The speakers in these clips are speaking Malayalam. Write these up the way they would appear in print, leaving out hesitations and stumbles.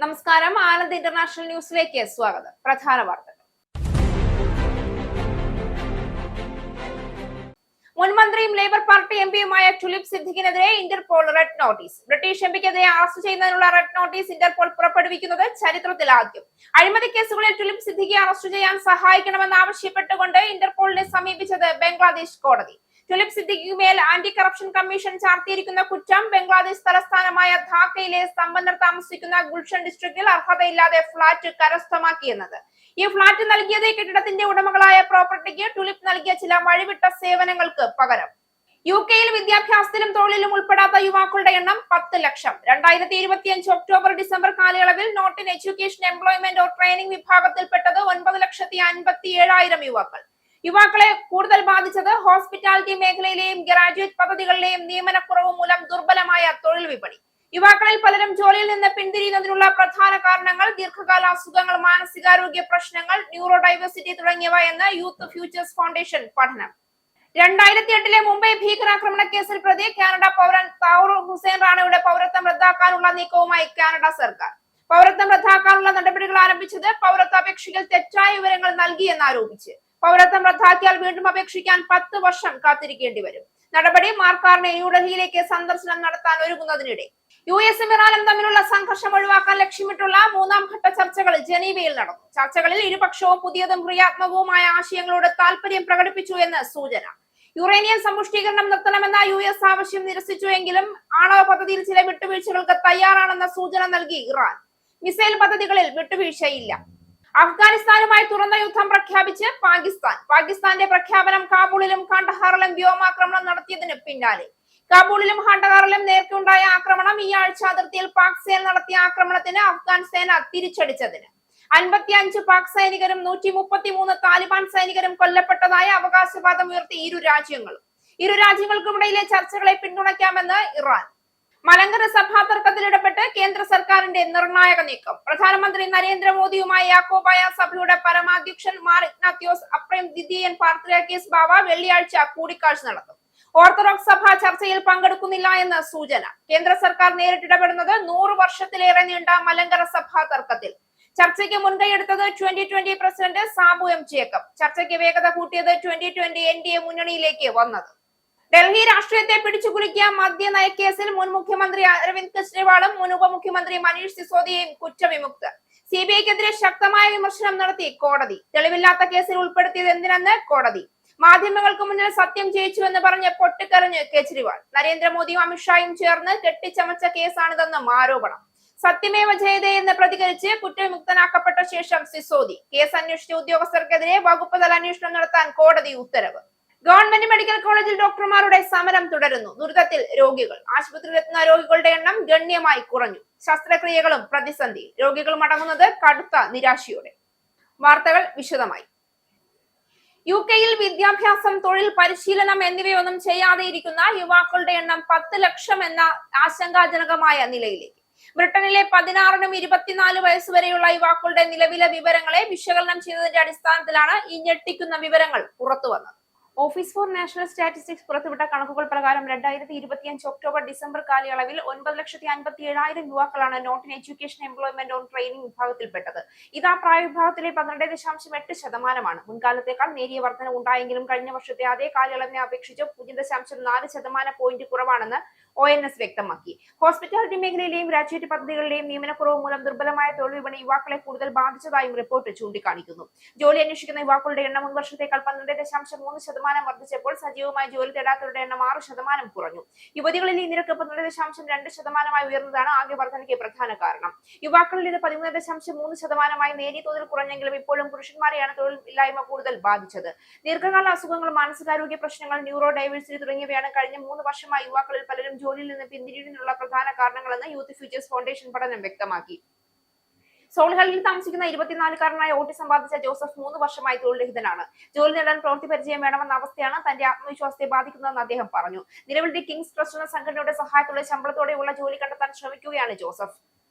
നമസ്കാരം. ആനന്ദ് ഇന്റർനാഷണൽ ന്യൂസിലേക്ക് സ്വാഗതം. പ്രധാന വാർത്തകൾ. മുൻമന്ത്രിയും ലേബർ പാർട്ടി എംപിയുമായ ടുലിപ് സിദ്ദിഖിനെതിരെ ഇന്റർപോൾ റെഡ് നോട്ടീസ്. ബ്രിട്ടീഷ് എംപിക്കെതിരെ അറസ്റ്റ് ചെയ്യുന്നതിനുള്ള റെഡ് നോട്ടീസ് ഇന്റർപോൾ പുറപ്പെടുവിക്കുന്നത് ചരിത്രത്തിൽ ആദ്യം. അഴിമതി കേസുകളിൽ ടുലിപ് സിദ്ദിഖിയെ അറസ്റ്റ് ചെയ്യാൻ സഹായിക്കണമെന്ന് ആവശ്യപ്പെട്ടുകൊണ്ട് ഇന്റർപോളിനെ സമീപിച്ചത് ബംഗ്ലാദേശ് കോടതി. ടുലിപ് സിദ്ദിഖിക്കുമേൽ ആന്റി കറപ്ഷൻ കമ്മീഷൻ ചാർത്തിയിരിക്കുന്ന കുറ്റം ബംഗ്ലാദേശ് തലസ്ഥാനമായ ധാക്കയിലെ സമ്പന്നർ താമസിക്കുന്ന ഗുൽഷൻ ഡിസ്ട്രിക്റ്റിൽ അർഹതയില്ലാതെ ഫ്ളാറ്റ് കരസ്ഥമാക്കിയെന്നത്. ഈ ഫ്ളാറ്റ് നൽകിയത് കെട്ടിടത്തിന്റെ ഉടമകളായ പ്രോപ്പർട്ടിക്ക് ടുലിപ് നൽകിയ ചില വഴിവിട്ട സേവനങ്ങൾക്ക് പകരം. UK-യിൽ വിദ്യാഭ്യാസത്തിലും തൊഴിലിലും ഉൾപ്പെടാത്ത യുവാക്കളുടെ എണ്ണം 10 ലക്ഷം. 2025 ഒക്ടോബർ-ഡിസംബർ കാലയളവിൽ not in education, employment or training വിഭാഗത്തിൽപ്പെട്ടത് 9,57,000 യുവാക്കൾ. യുവാക്കളെ കൂടുതൽ ബാധിച്ചത് ഹോസ്പിറ്റാലിറ്റി മേഖലയിലെയും ഗ്രാജുവേറ്റ് പദ്ധതികളിലെയും നിയമനക്കുറവ് മൂലം ദുർബലമായ തൊഴിൽ വിപണി. യുവാക്കളിൽ പലരും ജോലിയിൽ നിന്ന് പിന്തിരിയുന്നതിനുള്ള പ്രധാന കാരണങ്ങൾ ദീർഘകാല അസുഖങ്ങൾ, മാനസികാരോഗ്യ പ്രശ്നങ്ങൾ, ന്യൂറോ ഡൈവേഴ്സിറ്റി തുടങ്ങിയവ എന്ന് യൂത്ത് ഫ്യൂച്ചേഴ്സ് ഫൗണ്ടേഷൻ പഠനം. 2008-ലെ മുംബൈ ഭീകരാക്രമണ കേസിൽ പ്രതി കാനഡ പൗരൻ താവൂർ ഹുസൈൻ റാണയുടെ പൗരത്വം റദ്ദാക്കാനുള്ള നീക്കവുമായി കാനഡ സർക്കാർ. പൗരത്വം റദ്ദാക്കാനുള്ള നടപടികൾ ആരംഭിച്ചത് പൗരത്വാപേക്ഷയിൽ തെറ്റായ വിവരങ്ങൾ നൽകിയെന്നാരോപിച്ച്. പൗരത്വം റദ്ദാക്കിയാൽ വീണ്ടും അപേക്ഷിക്കാൻ 10 വർഷം കാത്തിരിക്കേണ്ടി വരും. നടപടി മാർക്കാറിനെ ന്യൂഡൽഹിയിലേക്ക് സന്ദർശനം നടത്താൻ ഒരുങ്ങുന്നതിനിടെ US-ഉം ഇറാനും തമ്മിലുള്ള സംഘർഷം ഒഴിവാക്കാൻ ലക്ഷ്യമിട്ടുള്ള 3ാം ഘട്ട ചർച്ചകൾ ജനീവയിൽ നടന്നു. ചർച്ചകളിൽ ഇരുപക്ഷവും പുതിയതും ക്രിയാത്മകവുമായ ആശയങ്ങളോട് താൽപര്യം പ്രകടിപ്പിച്ചു എന്ന് സൂചന. യുറേനിയം സമ്പുഷ്ടീകരണം നിർത്തണമെന്ന US ആവശ്യം നിരസിച്ചുവെങ്കിലും ആണവ പദ്ധതിയിൽ ചില വിട്ടുവീഴ്ചകൾക്ക് തയ്യാറാണെന്ന സൂചന നൽകി ഇറാൻ. മിസൈൽ പദ്ധതികളിൽ വിട്ടുവീഴ്ചയില്ല. അഫ്ഗാനിസ്ഥാനുമായി തുറന്ന യുദ്ധം പ്രഖ്യാപിച്ച് പാകിസ്ഥാന്റെ പ്രഖ്യാപനം കാബൂളിലും കാണ്ഡഹാറിലും വ്യോമാക്രമണം നടത്തിയതിന് പിന്നാലെ. കാബൂളിലും കാണ്ഡഹാറിലും നേരത്തെയുണ്ടായ ആക്രമണം ഈ ആഴ്ച അതിർത്തിയിൽ പാക് സേന നടത്തിയ ആക്രമണത്തിന് അഫ്ഗാൻ സേന തിരിച്ചടിച്ചതിന് 55 പാക് സൈനികരും 133 താലിബാൻ സൈനികരും കൊല്ലപ്പെട്ടതായ അവകാശവാദം ഉയർത്തി ഇരു രാജ്യങ്ങൾക്കുമിടയിലെ ചർച്ചകളെ പിന്തുണയ്ക്കാമെന്ന് ഇറാൻ. മലങ്കര സഭാ തർക്കത്തിൽ ഇടപെട്ട് കേന്ദ്ര സർക്കാരിന്റെ നിർണായക നീക്കം. പ്രധാനമന്ത്രി നരേന്ദ്രമോദിയുമായി യാക്കോബായ സഭയുടെ പരമാധ്യക്ഷൻ മാർ ഇഗ്നാത്യോസ് അപ്രേം ദ്വിതീയൻ പാത്രിയാർക്കീസ് ബാവ വെള്ളിയാഴ്ച കൂടിക്കാഴ്ച നടത്തും. ഓർത്തഡോക്സ് സഭ ചർച്ചയിൽ പങ്കെടുക്കുന്നില്ല എന്ന് സൂചന. കേന്ദ്ര സർക്കാർ നേരിട്ടിടപെടുന്നത് 100 വർഷത്തിലേറെ നീണ്ട മലങ്കര സഭാ തർക്കത്തിൽ. ചർച്ചയ്ക്ക് മുൻകൈയെടുത്തത് 2020 പ്രസിഡന്റ് സാബു എം ജേക്കബ്. ചർച്ചയ്ക്ക് വേഗത കൂട്ടിയത് 2020 NDA മുന്നണിയിലേക്ക് വന്നത്. ഡൽഹി രാഷ്ട്രീയത്തെ പിടിച്ചുകുലുക്കിയ മദ്യനയക്കേസിൽ മുൻ മുഖ്യമന്ത്രി അരവിന്ദ് കെജ്രിവാളും മുൻ ഉപമുഖ്യമന്ത്രി മനീഷ് സിസോദിയയും കുറ്റവിമുക്തർ. CBI-ക്കെതിരെ ശക്തമായ വിമർശനം നടത്തി കോടതി. തെളിവില്ലാത്ത കേസിൽ ഉൾപ്പെടുത്തിയത് എന്തിനെന്ന് കോടതി. മാധ്യമങ്ങൾക്ക് മുന്നിൽ സത്യം ജയിച്ചുവെന്ന് പറഞ്ഞ് പൊട്ടിക്കരഞ്ഞ് കെജ്രിവാൾ. നരേന്ദ്രമോദിയും അമിത്ഷായും ചേർന്ന് കെട്ടിച്ചമച്ച കേസാണിതെന്നും ആരോപണം. സത്യമേവ ജയതേ എന്ന് പ്രതികരിച്ച് കുറ്റവിമുക്തനാക്കപ്പെട്ട ശേഷം സിസോദി. കേസ് അന്വേഷിച്ച ഉദ്യോഗസ്ഥർക്കെതിരെ വകുപ്പ് തല അന്വേഷണം നടത്താൻ കോടതി ഉത്തരവ്. ഗവൺമെന്റ് മെഡിക്കൽ കോളേജിൽ ഡോക്ടർമാരുടെ സമരം തുടരുന്നു. ദുരിതത്തിൽ രോഗികൾ. ആശുപത്രിയിലെത്തുന്ന രോഗികളുടെ എണ്ണം ഗണ്യമായി കുറഞ്ഞു. ശസ്ത്രക്രിയകളും പ്രതിസന്ധി. രോഗികൾ മടങ്ങുന്നത് കടുത്ത നിരാശയോടെ. വാർത്തകൾ വിശദമായി. UK-യിൽ വിദ്യാഭ്യാസം, തൊഴിൽ, പരിശീലനം എന്നിവയൊന്നും ചെയ്യാതെ ഇരിക്കുന്ന യുവാക്കളുടെ എണ്ണം 10 ലക്ഷം എന്ന ആശങ്കാജനകമായ നിലയിലേക്ക്. ബ്രിട്ടനിലെ 16-നും 24 വയസ്സുവരെയുള്ള യുവാക്കളുടെ നിലവിലെ വിവരങ്ങളെ വിശകലനം ചെയ്തതിന്റെ അടിസ്ഥാനത്തിലാണ് ഈ ഞെട്ടിക്കുന്ന വിവരങ്ങൾ പുറത്തുവന്നത്. ഓഫീസ് ഫോർ നാഷണൽ സ്റ്റാറ്റിസ്റ്റിക്സ് പുറത്തുവിട്ട കണക്കുകൾ പ്രകാരം 2025 ഒക്ടോബർ-ഡിസംബർ കാലയളവിൽ 9,57,000 യുവാക്കളാണ് not in education, employment on training വിഭാഗത്തിൽപ്പെട്ടത്. ഇത് ആ പ്രായ വിഭാഗത്തിലെ 12.8%. മുൻകാലത്തേക്കാൾ നേരിയ വർധന ഉണ്ടായെങ്കിലും കഴിഞ്ഞ വർഷത്തെ അതേ കാലയളവിനെ അപേക്ഷിച്ച് 0.4% പോയിന്റ് കുറവാണെന്ന് ONS വ്യക്തമാക്കി. ഹോസ്പിറ്റാലിറ്റി മേഖലയിലെയും ഗ്രാജുവേറ്റ് പദ്ധതികളിലെയും നിയമനക്കുറവ് മൂലം ദുർബലമായ തൊഴിൽ വിപണി യുവാക്കളെ കൂടുതൽ ബാധിച്ചതായും റിപ്പോർട്ട് ചൂണ്ടിക്കാണിക്കുന്നു. ജോലി അന്വേഷിക്കുന്ന യുവാക്കളുടെ എണ്ണം മുൻ വർഷത്തേക്കാൾ 12.3% വർദ്ധിച്ചപ്പോൾ സജീവമായി ജോലി തേടാത്തവരുടെ എണ്ണം 6% കുറഞ്ഞു. യുവതികളിൽ ഈ നിരക്ക് 12.2% ഉയർന്നതാണ് ആകെ വർധനയ്ക്ക് പ്രധാന കാരണം. യുവാക്കളിൽ ഇത് 13.3% നേരിയ തോതിൽ കുറഞ്ഞെങ്കിലും ഇപ്പോഴും പുരുഷന്മാരെയാണ് തൊഴിലില്ലായ്മ കൂടുതൽ ബാധിച്ചത്. ദീർഘകാല അസുഖങ്ങൾ, മാനസികാരോഗ്യ പ്രശ്നങ്ങൾ, ന്യൂറോ ഡൈവേഴ്സിറ്റി തുടങ്ങിയവയാണ് കഴിഞ്ഞ 3 വർഷമായി യുവാക്കളിൽ പലരും ജോലിയിൽ നിന്ന് പിന്തിരിയുന്നതിനുള്ള പ്രധാന കാരണങ്ങളെന്ന് യൂത്ത് ഫ്യൂച്ചേഴ്സ് ഫൗണ്ടേഷൻ പഠനം വ്യക്തമാക്കി. സോൾഹള്ളിൽ താമസിക്കുന്ന 24-കാരനായ ഓട്ടിസം ബാധിച്ച ജോസഫ് 3 വർഷമായി തൊഴിൽരഹിതനാണ്. ജോലി നേടാൻ പ്രവൃത്തി പരിചയം വേണമെന്ന അവസ്ഥയാണ് തന്റെ ആത്മവിശ്വാസത്തെ ബാധിക്കുന്നതെന്ന് അദ്ദേഹം പറഞ്ഞു. നിലവിൽ ദി കിങ്സ് ട്രസ്റ്റ് എന്ന സംഘടനയുടെ സഹായത്തോടെ ശമ്പളത്തോടെയുള്ള ജോലി കണ്ടെത്താൻ ശ്രമിക്കുകയാണ് ജോസഫ്.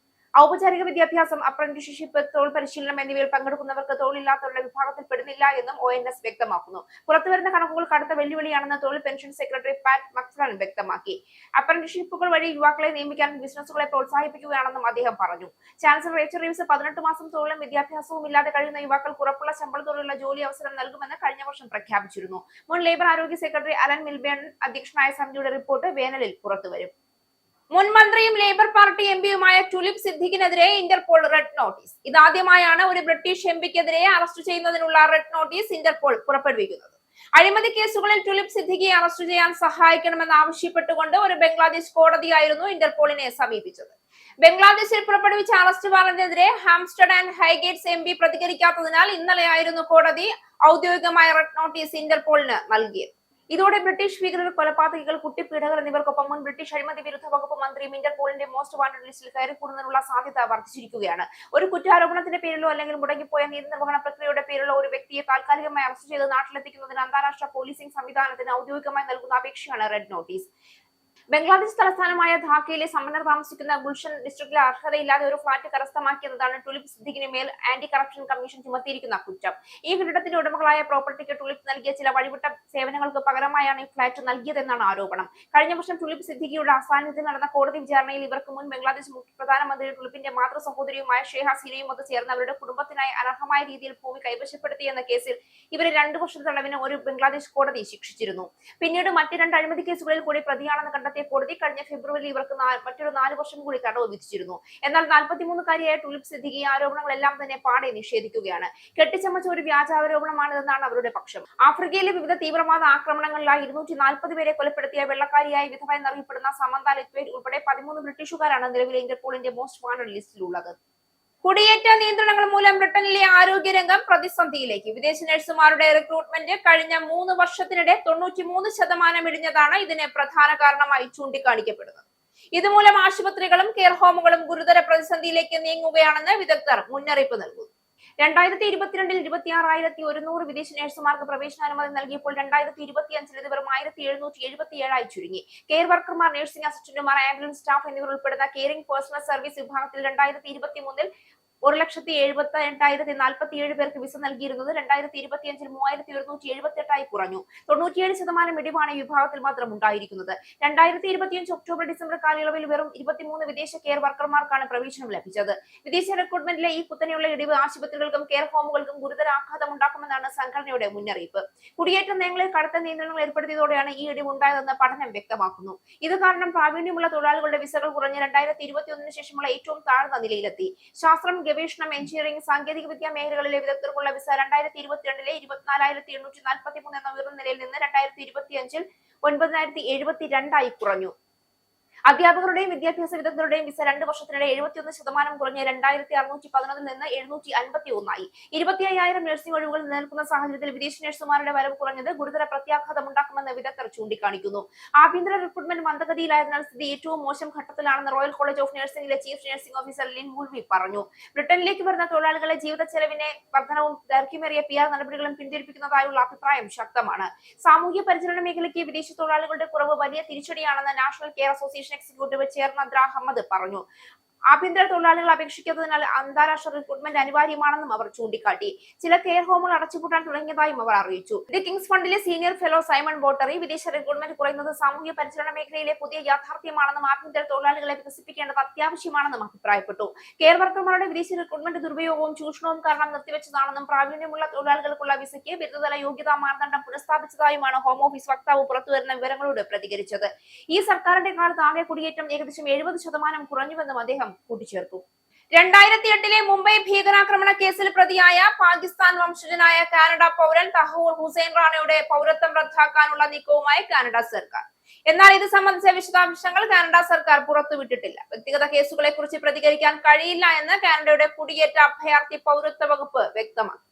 ഔപചാരിക വിദ്യാഭ്യാസം, അപ്രന്റീസ്ഷിപ്പ്, തൊഴിൽ പരിശീലനം എന്നിവയിൽ പങ്കെടുക്കുന്നവർക്ക് തൊഴിലില്ലാത്തവരുടെ വിഭാഗത്തിൽ പെടുന്നില്ല എന്നും ONS വ്യക്തമാക്കുന്നു. പുറത്തുവരുന്ന കണക്കുകൾ കടുത്ത വെല്ലുവിളിയാണെന്ന് തൊഴിൽ പെൻഷൻ സെക്രട്ടറി പാറ്റ് മക്ഫറൻ വ്യക്തമാക്കി. അപ്രന്റീസ്ഷിപ്പുകൾ വഴി യുവാക്കളെ നിയമിക്കാൻ ബിസിനസ്സുകളെ പ്രോത്സാഹിപ്പിക്കുകയാണെന്നും അദ്ദേഹം പറഞ്ഞു. ചാൻസലർ റേച്ചൽ റീവ്സ് 18 മാസം തൊഴിലും വിദ്യാഭ്യാസവും ഇല്ലാതെ കഴിയുന്ന യുവാക്കൾക്ക് ഉറപ്പുള്ള ശമ്പളത്തോടുള്ള ജോലി അവസരം നൽകുമെന്ന് കഴിഞ്ഞ വർഷം പ്രഖ്യാപിച്ചിരുന്നു. മുൻ ലേബർ ആരോഗ്യ സെക്രട്ടറി അലൻ മിൽബേൺ അധ്യക്ഷനായ സമിതിയുടെ റിപ്പോർട്ട് വേനലിൽ പുറത്തുവരും. മുൻ മന്ത്രിയും ലേബർ പാർട്ടി എംപിയുമായ ടുലിപ് സിദ്ദിഖിനെതിരെ ഇന്റർപോൾ റെഡ് നോട്ടീസ്. ഇതാദ്യമായാണ് ഒരു ബ്രിട്ടീഷ് എംപിക്കെതിരെ അറസ്റ്റ് ചെയ്യുന്നതിനുള്ള റെഡ് നോട്ടീസ് ഇന്റർപോൾ പുറപ്പെടുവിക്കുന്നത്. അഴിമതി കേസുകളിൽ ടുലിപ് സിദ്ദിഖിയെ അറസ്റ്റ് ചെയ്യാൻ സഹായിക്കണമെന്ന് ആവശ്യപ്പെട്ടുകൊണ്ട് ഒരു ബംഗ്ലാദേശ് കോടതിയായിരുന്നു ഇന്റർപോളിനെ സമീപിച്ചത്. ബംഗ്ലാദേശിൽ പുറപ്പെടുവിച്ച അറസ്റ്റ് വാറന്റിനെതിരെ ഹാംസ്റ്റഡ് ആൻഡ് ഹൈഗേറ്റ്സ് എംപി പ്രതികരിക്കാത്തതിനാൽ ഇന്നലെയായിരുന്നു കോടതി ഔദ്യോഗികമായ റെഡ് നോട്ടീസ് ഇന്റർപോളിന് നൽകിയത്. ഇതോടെ ബ്രിട്ടീഷ് ഭീകരർ, കൊലപാതകികൾ, കുട്ടിപ്പീഡകർ എന്നിവർക്കൊപ്പം മുൻ ബ്രിട്ടീഷ് അഴിമതി വിരുദ്ധ വകുപ്പ് മന്ത്രിയും ഇന്റർപോളിന്റെ മോസ്റ്റ് വാണ്ടഡ് ലിസ്റ്റിൽ കയറിക്കൂടുന്നതിനുള്ള സാധ്യത വർദ്ധിച്ചിരിക്കുകയാണ്. ഒരു കുറ്റാരോപണത്തിന്റെ പേരിലോ അല്ലെങ്കിൽ മുടങ്ങിപ്പോയ നീതി നിർവഹണ പ്രക്രിയയുടെ പേരിലോ ഒരു വ്യക്തിയെ താൽക്കാലികമായി അറസ്റ്റ് ചെയ്ത് നാട്ടിലെത്തിക്കുന്നതിന് അന്താരാഷ്ട്ര പോലീസിംഗ് സംവിധാനത്തിന് ഔദ്യോഗികമായി നൽകുന്ന അപേക്ഷയാണ് റെഡ് നോട്ടീസ്. ബംഗ്ലാദേശ് തലസ്ഥാനമായ ധാക്കയിലെ സമ്പന്നർ താമസിക്കുന്ന ഗുൽഷൻ ഡിസ്ട്രിക്റ്റിലെ അർഹതയില്ലാതെ ഒരു ഫ്ളാറ്റ് കരസ്ഥമാക്കിയതാണ് ടുലിപ് സിദ്ദിഖിന് മേൽ ആന്റി കറപ്ഷൻ കമ്മീഷൻ ചുമത്തിയിരിക്കുന്ന കുറ്റം. ഈ കെട്ടിടത്തിന്റെ ഉടമകളായ പ്രോപ്പർട്ടിക്ക് ടുലിപ് നൽകിയ ചില വഴിവിട്ട സേവനങ്ങൾക്ക് പകരമായാണ് ഈ ഫ്ളാറ്റ് നൽകിയതെന്നാണ് ആരോപണം. കഴിഞ്ഞ വർഷം ടുലിപ് സിദ്ദിഖിയുടെ അസാന്നിധ്യത്തിൽ നടന്ന കോടതി വിചാരണയിൽ ഇവർക്ക് മുൻ ബംഗ്ലാദേശ് പ്രധാനമന്ത്രി ടുലിപ്പിന്റെ മാതൃ സഹോദരിയുമായ ഷേഹ ഹസീനയും ഒത്ത് ചേർന്ന് അവരുടെ കുടുംബത്തിനായി അനർഹമായ രീതിയിൽ ഭൂമി കൈവശപ്പെടുത്തിയെന്ന കേസിൽ ഇവരെ 2 വർഷ തടവിന് ഒരു ബംഗ്ലാദേശ് കോടതി ശിക്ഷിച്ചിരുന്നു. പിന്നീട് മറ്റ് 2 അഴിമതി കേസുകളിൽ കൂടി പ്രതിയാണെന്ന് കണ്ടെത്തി കോടതി കഴിഞ്ഞ ഫെബ്രുവരിയിൽ ഇവർക്ക് മറ്റൊരു 4 വർഷം കൂടി തടവ് വിധിച്ചിരുന്നു. എന്നാൽ 43-കാരിയായ ടുലിപ് സിദ്ദിഖി ആരോപണങ്ങളെല്ലാം തന്നെ പാടെ നിഷേധിക്കുകയാണ്. കെട്ടിച്ചമച്ച ഒരു വ്യാജ ആരോപണമാണിതെന്നാണ് അവരുടെ പക്ഷം. ആഫ്രിക്കയിലെ വിവിധ തീവ്രവാദ ആക്രമണങ്ങളിലായി 240 പേരെ കൊലപ്പെടുത്തിയ വെള്ളക്കാരിയായ വിധവ എന്നറിയപ്പെടുന്ന സമന്ത ലെത്വേറ്റ് ഉൾപ്പെടെ 13 ബ്രിട്ടീഷുകാരാണ് നിലവിലെ ഇന്റർപോളിന്റെ മോസ്റ്റ് വാണ്ടഡ് ലിസ്റ്റിലുള്ളത്. കുടിയേറ്റ നിയന്ത്രണങ്ങൾ മൂലം ബ്രിട്ടനിലെ ആരോഗ്യരംഗം പ്രതിസന്ധിയിലേക്ക്. വിദേശ നഴ്സുമാരുടെ റിക്രൂട്ട്മെന്റ് കഴിഞ്ഞ 3 വർഷത്തിനിടെ 93% ഇടിഞ്ഞതാണ് ഇതിന് പ്രധാന കാരണമായി ചൂണ്ടിക്കാണിക്കപ്പെടുന്നത്. ഇതുമൂലം ആശുപത്രികളും കെയർ ഹോമുകളും ഗുരുതര പ്രതിസന്ധിയിലേക്ക് നീങ്ങുകയാണെന്ന് വിദഗ്ധർ മുന്നറിയിപ്പ് നൽകുന്നു. 2022-ൽ 26,100 വിദേശ നഴ്സുമാർക്ക് പ്രവേശനാനുമതി നൽകിയപ്പോൾ 2025-ൽ ഇത് വെറും 1,777 ചുരുങ്ങി. കെയർ വർക്കർമാർ, നഴ്സിംഗ് അസിസ്റ്റന്റുമാർ, ആംബുലൻസ് സ്റ്റാഫ് എന്നിവർ ഉൾപ്പെടുന്ന കെയറിംഗ് പേഴ്സണൽ സർവീസ് വിഭാഗത്തിൽ 2023-ൽ 1,78,047 പേർക്ക് വിസ നൽകിയിരുന്നത് 2025-ൽ 3,178 കുറഞ്ഞു. 97% ഇടിവാണ് ഈ വിഭാഗത്തിൽ മാത്രം ഉണ്ടായിരിക്കുന്നത്. 2025 ഒക്ടോബർ-ഡിസംബർ കാലയളവിൽ വെറും 23 വിദേശ കെയർ വർക്കർമാർക്കാണ് പ്രവേശനം ലഭിച്ചത്. വിദേശ റിക്രൂട്ട്മെന്റിലെ ഈ കുത്തനെയുള്ള ഇടിവ് ആശുപത്രികൾക്കും കെയർ ഹോമുകൾക്കും ഗുരുതര ആഘാതം ഉണ്ടാക്കുമെന്നാണ് സംഘടനയുടെ മുന്നറിയിപ്പ്. കുടിയേറ്റ നയങ്ങളിൽ കടുത്ത നിയന്ത്രണങ്ങൾ ഏർപ്പെടുത്തിയതോടെയാണ് ഈ ഇടിവ് ഉണ്ടായതെന്ന് പഠനം വ്യക്തമാക്കുന്നു. ഇത് കാരണം പ്രാവീണ്യമുള്ള തൊഴിലാളികളുടെ വിസകൾ കുറഞ്ഞ് 2021-ന് ശേഷമുള്ള ഏറ്റവും താഴ്ന്ന നിലയിലെത്തി. ശാസ്ത്രം, ഗവേഷണം, എഞ്ചിനീയറിംഗ്, സാങ്കേതിക വിദ്യാ മേഖലകളിലെ വിദഗ്ധർക്കുള്ള വിസ 2022-ലെ 24,843 എന്ന ഉയർന്ന നിലയിൽ നിന്ന് 2025-ൽ 9,072 കുറഞ്ഞു. അധ്യാപകരുടെയും വിദ്യാഭ്യാസ വിദഗ്ധരുടെയും വിസ 2 വർഷത്തിനിടെ 71% കുറഞ്ഞ് 2,611 നിന്ന് 751 25,000 നഴ്സിംഗ് ഒഴിവുകൾ നിലനിൽക്കുന്ന സാഹചര്യത്തിൽ വിദേശ നഴ്സുമാരുടെ വരവ് കുറഞ്ഞത് ഗുരുതര പ്രത്യാഘാതം ഉണ്ടാക്കുമെന്ന് വിദഗ്ധർ ചൂണ്ടിക്കാണിക്കുന്നു. ആഭ്യന്തര റിക്രൂട്ട്മെന്റ് മന്ദഗതിയിലായതിനാൽ സ്ഥിതി ഏറ്റവും മോശം ഘട്ടത്തിലാണെന്ന് റോയൽ കോളേജ് ഓഫ് നഴ്സിംഗിലെ chief nursing officer Lynn Woolvey പറഞ്ഞു. ബ്രിട്ടനിലേക്ക് വരുന്ന തൊഴിലാളികളെ ജീവിത ചെലവിനെ വർധനവും ദൈർഘ്യമേറിയ PR നടപടികളും പിന്തിരിപ്പിക്കുന്നതായുള്ള അഭിപ്രായം ശക്തമാണ്. സാമൂഹ്യ പരിചരണ മേഖലയ്ക്ക് വിദേശ തൊഴിലാളികളുടെ കുറവ് വലിയ തിരിച്ചടിയാണെന്ന് National Care Association executive chair Nadra Ahmed പറഞ്ഞു. ആഭ്യന്തര തൊഴിലാളികൾ അപേക്ഷിക്കാത്തതിനാൽ അന്താരാഷ്ട്ര റിക്രൂട്ട്മെന്റ് അനിവാര്യമാണെന്നും അവർ ചൂണ്ടിക്കാട്ടി. ചില കെയർ ഹോമുകൾ അടച്ചുപൂട്ടാൻ തുടങ്ങിയതായും അവർ അറിയിച്ചു. ദി കിങ്സ് ഫണ്ടിലെ സീനിയർ ഫെലോ സൈമൺ ബോട്ടറി വിദേശ റിക്രൂട്ട്മെന്റ് കുറയുന്നത് സാമൂഹ്യ പരിചരണ മേഖലയിലെ പുതിയ യാഥാർത്ഥ്യമാണെന്നും ആഭ്യന്തര തൊഴിലാളികളെ വികസിപ്പിക്കേണ്ടത് അത്യാവശ്യമാണെന്നും അഭിപ്രായപ്പെട്ടു. കെയർ വർക്കർമാരുടെ വിദേശ റിക്രൂട്ട്മെന്റ് ദുർബയോഗവും ചൂഷണവും കാരണം നിർത്തിവെച്ചതാണെന്നും പ്രാവീണ്യമുള്ള തൊഴിലാളികൾക്കുള്ള വിസയ്ക്ക് ബിരുദതല യോഗ്യതാ മാനദണ്ഡം പുനഃസ്ഥാപിച്ചതായുമാണ് ഹോം ഓഫീസ് വക്താവ് പുറത്തുവരുന്ന വിവരങ്ങളോട് പ്രതികരിച്ചത്. ഈ സർക്കാരിന്റെ കാലത്ത് ആകെ കുടിയേറ്റം ഏകദേശം 70% കുറഞ്ഞുവെന്നും അദ്ദേഹം കൂട്ടിച്ചേർത്തു. 2008-ലെ മുംബൈ ഭീകരാക്രമണ കേസിൽ പ്രതിയായ പാകിസ്ഥാൻ വംശജനായ കാനഡ പൗരൻ തഹൂർ ഹുസൈൻ റാണയുടെ പൗരത്വം റദ്ദാക്കാനുള്ള നീക്കവുമായി കാനഡ സർക്കാർ. എന്നാൽ ഇത് സംബന്ധിച്ച വിശദാംശങ്ങൾ കാനഡ സർക്കാർ പുറത്തുവിട്ടിട്ടില്ല. വ്യക്തിഗത കേസുകളെ കുറിച്ച് പ്രതികരിക്കാൻ കഴിയില്ല എന്ന് കാനഡയുടെ കുടിയേറ്റ അഭയാർത്ഥി പൗരത്വ വകുപ്പ് വ്യക്തമാക്കി.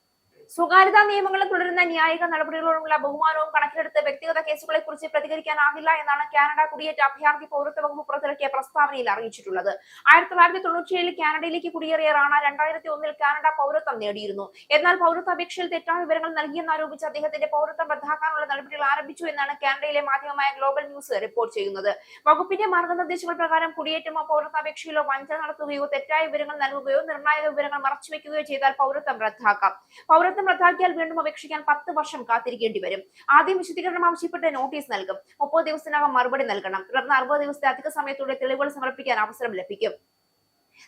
സ്വകാര്യതാ നിയമങ്ങളിൽ തുടരുന്ന ന്യായിക നടപടികളോടുള്ള ബഹുമാനവും കണക്കിലെടുത്ത് വ്യക്തിഗത കേസുകളെ കുറിച്ച് പ്രതികരിക്കാനാകില്ല എന്നാണ് കാനഡ കുടിയേറ്റ അഭയാർത്ഥി പൗരത്വ വകുപ്പ് പുറത്തിറക്കിയ പ്രസ്താവനയിൽ അറിയിച്ചിട്ടുള്ളത്. 1997 കാനഡയിലേക്ക് കുടിയേറിയ റാണ 2001 കാനഡ പൗരത്വം നേടിയിരുന്നു. എന്നാൽ പൗരത്വാപേക്ഷയിൽ തെറ്റായ വിവരങ്ങൾ നൽകിയെന്നാരോപിച്ച് അദ്ദേഹത്തിന്റെ പൗരത്വം റദ്ദാക്കാനുള്ള നടപടികൾ ആരംഭിച്ചു എന്നാണ് കാനഡയിലെ മാധ്യമമായ ഗ്ലോബൽ ന്യൂസ് റിപ്പോർട്ട് ചെയ്യുന്നത്. വകുപ്പിന്റെ മാർഗനിർദ്ദേശങ്ങൾ പ്രകാരം കുടിയേറ്റമോ പൗരത്വാപേക്ഷയിലോ വഞ്ചന നടത്തുകയോ തെറ്റായ വിവരങ്ങൾ നൽകുകയോ നിർണായക വിവരങ്ങൾ മറച്ചുവെക്കുകയോ ചെയ്താൽ പൗരത്വം റദ്ദാക്കാം. പൗരത്വം റദ്ദാക്കിയാൽ വീണ്ടും അപേക്ഷിക്കാൻ 10 വർഷം കാത്തിരിക്കേണ്ടി വരും. ആദ്യം വിശദീകരണം ആവശ്യപ്പെട്ട് നോട്ടീസ് നൽകും. 30 ദിവസത്തിനകം മറുപടി നൽകണം. തുടർന്ന് 60 ദിവസത്തെ അധിക സമയത്തോടെ തെളിവുകൾ സമർപ്പിക്കാൻ അവസരം ലഭിക്കും.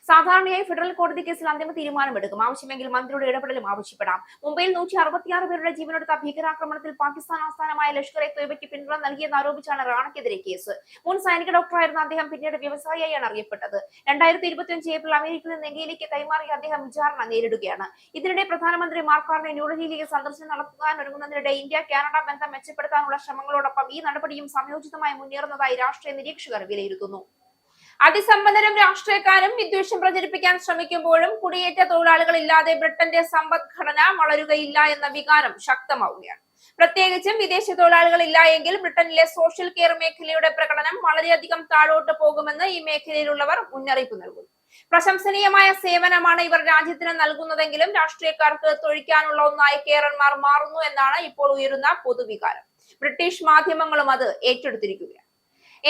സാധാരണയായി ഫെഡറൽ കോടതി കേസിൽ അന്തിമ തീരുമാനമെടുക്കും. ആവശ്യമെങ്കിൽ മന്ത്രിയുടെ ഇടപെടലും ആവശ്യപ്പെടാം. മുംബൈയിൽ 166 പേരുടെ ജീവനെടുത്ത ഭീകരാക്രമണത്തിൽ പാകിസ്ഥാൻ ആസ്ഥാനമായ ലഷ്കർ എ തൊയ്ബയ്ക്ക് പിന്തുണ നൽകിയെന്ന് ആരോപിച്ചാണ് റാണയ്ക്കെതിരെ കേസ്. മുൻ സൈനിക ഡോക്ടറായിരുന്ന അദ്ദേഹം പിന്നീട് വ്യവസായിയാണ് അറിയപ്പെട്ടത്. 2025 ഏപ്രിൽ അമേരിക്കയിൽ നിന്ന് ഇന്ത്യയിലേക്ക് കൈമാറിയ അദ്ദേഹം വിചാരണ നേരിടുകയാണ്. ഇതിനിടെ പ്രധാനമന്ത്രി മാർക്ക് കാർണെ ന്യൂഡൽഹിയിലേക്ക് സന്ദർശനം നടത്താനൊരുങ്ങുന്നതിനിടെ ഇന്ത്യ കാനഡ ബന്ധം മെച്ചപ്പെടുത്താനുള്ള ശ്രമങ്ങളോടൊപ്പം ഈ നടപടിയും സംയോജിതമായി മുന്നേറുന്നതായി രാഷ്ട്രീയ നിരീക്ഷകർ വിലയിരുത്തുന്നു. അതിസമ്പന്നരും രാഷ്ട്രീയക്കാരും വിദ്വേഷം പ്രചരിപ്പിക്കാൻ ശ്രമിക്കുമ്പോഴും കുടിയേറ്റ തൊഴിലാളികൾ ഇല്ലാതെ ബ്രിട്ടന്റെ സമ്പദ്ഘടന വളരുകയില്ല എന്ന വികാരം ശക്തമാവുകയാണ്. പ്രത്യേകിച്ചും വിദേശ തൊഴിലാളികൾ ഇല്ല എങ്കിൽ ബ്രിട്ടനിലെ സോഷ്യൽ കെയർ മേഖലയുടെ പ്രകടനം വളരെയധികം താഴോട്ട് പോകുമെന്ന് ഈ മേഖലയിലുള്ളവർ മുന്നറിയിപ്പ് നൽകുന്നു. പ്രശംസനീയമായ സേവനമാണ് ഇവർ രാജ്യത്തിന് നൽകുന്നതെങ്കിലും രാഷ്ട്രീയക്കാർക്ക് തൊഴിക്കാനുള്ള ഒന്നായി കേരളന്മാർ മാറുന്നു എന്നാണ് ഇപ്പോൾ ഉയരുന്ന പൊതുവികാരം. ബ്രിട്ടീഷ് മാധ്യമങ്ങളും അത് ഏറ്റെടുത്തിരിക്കുകയാണ്.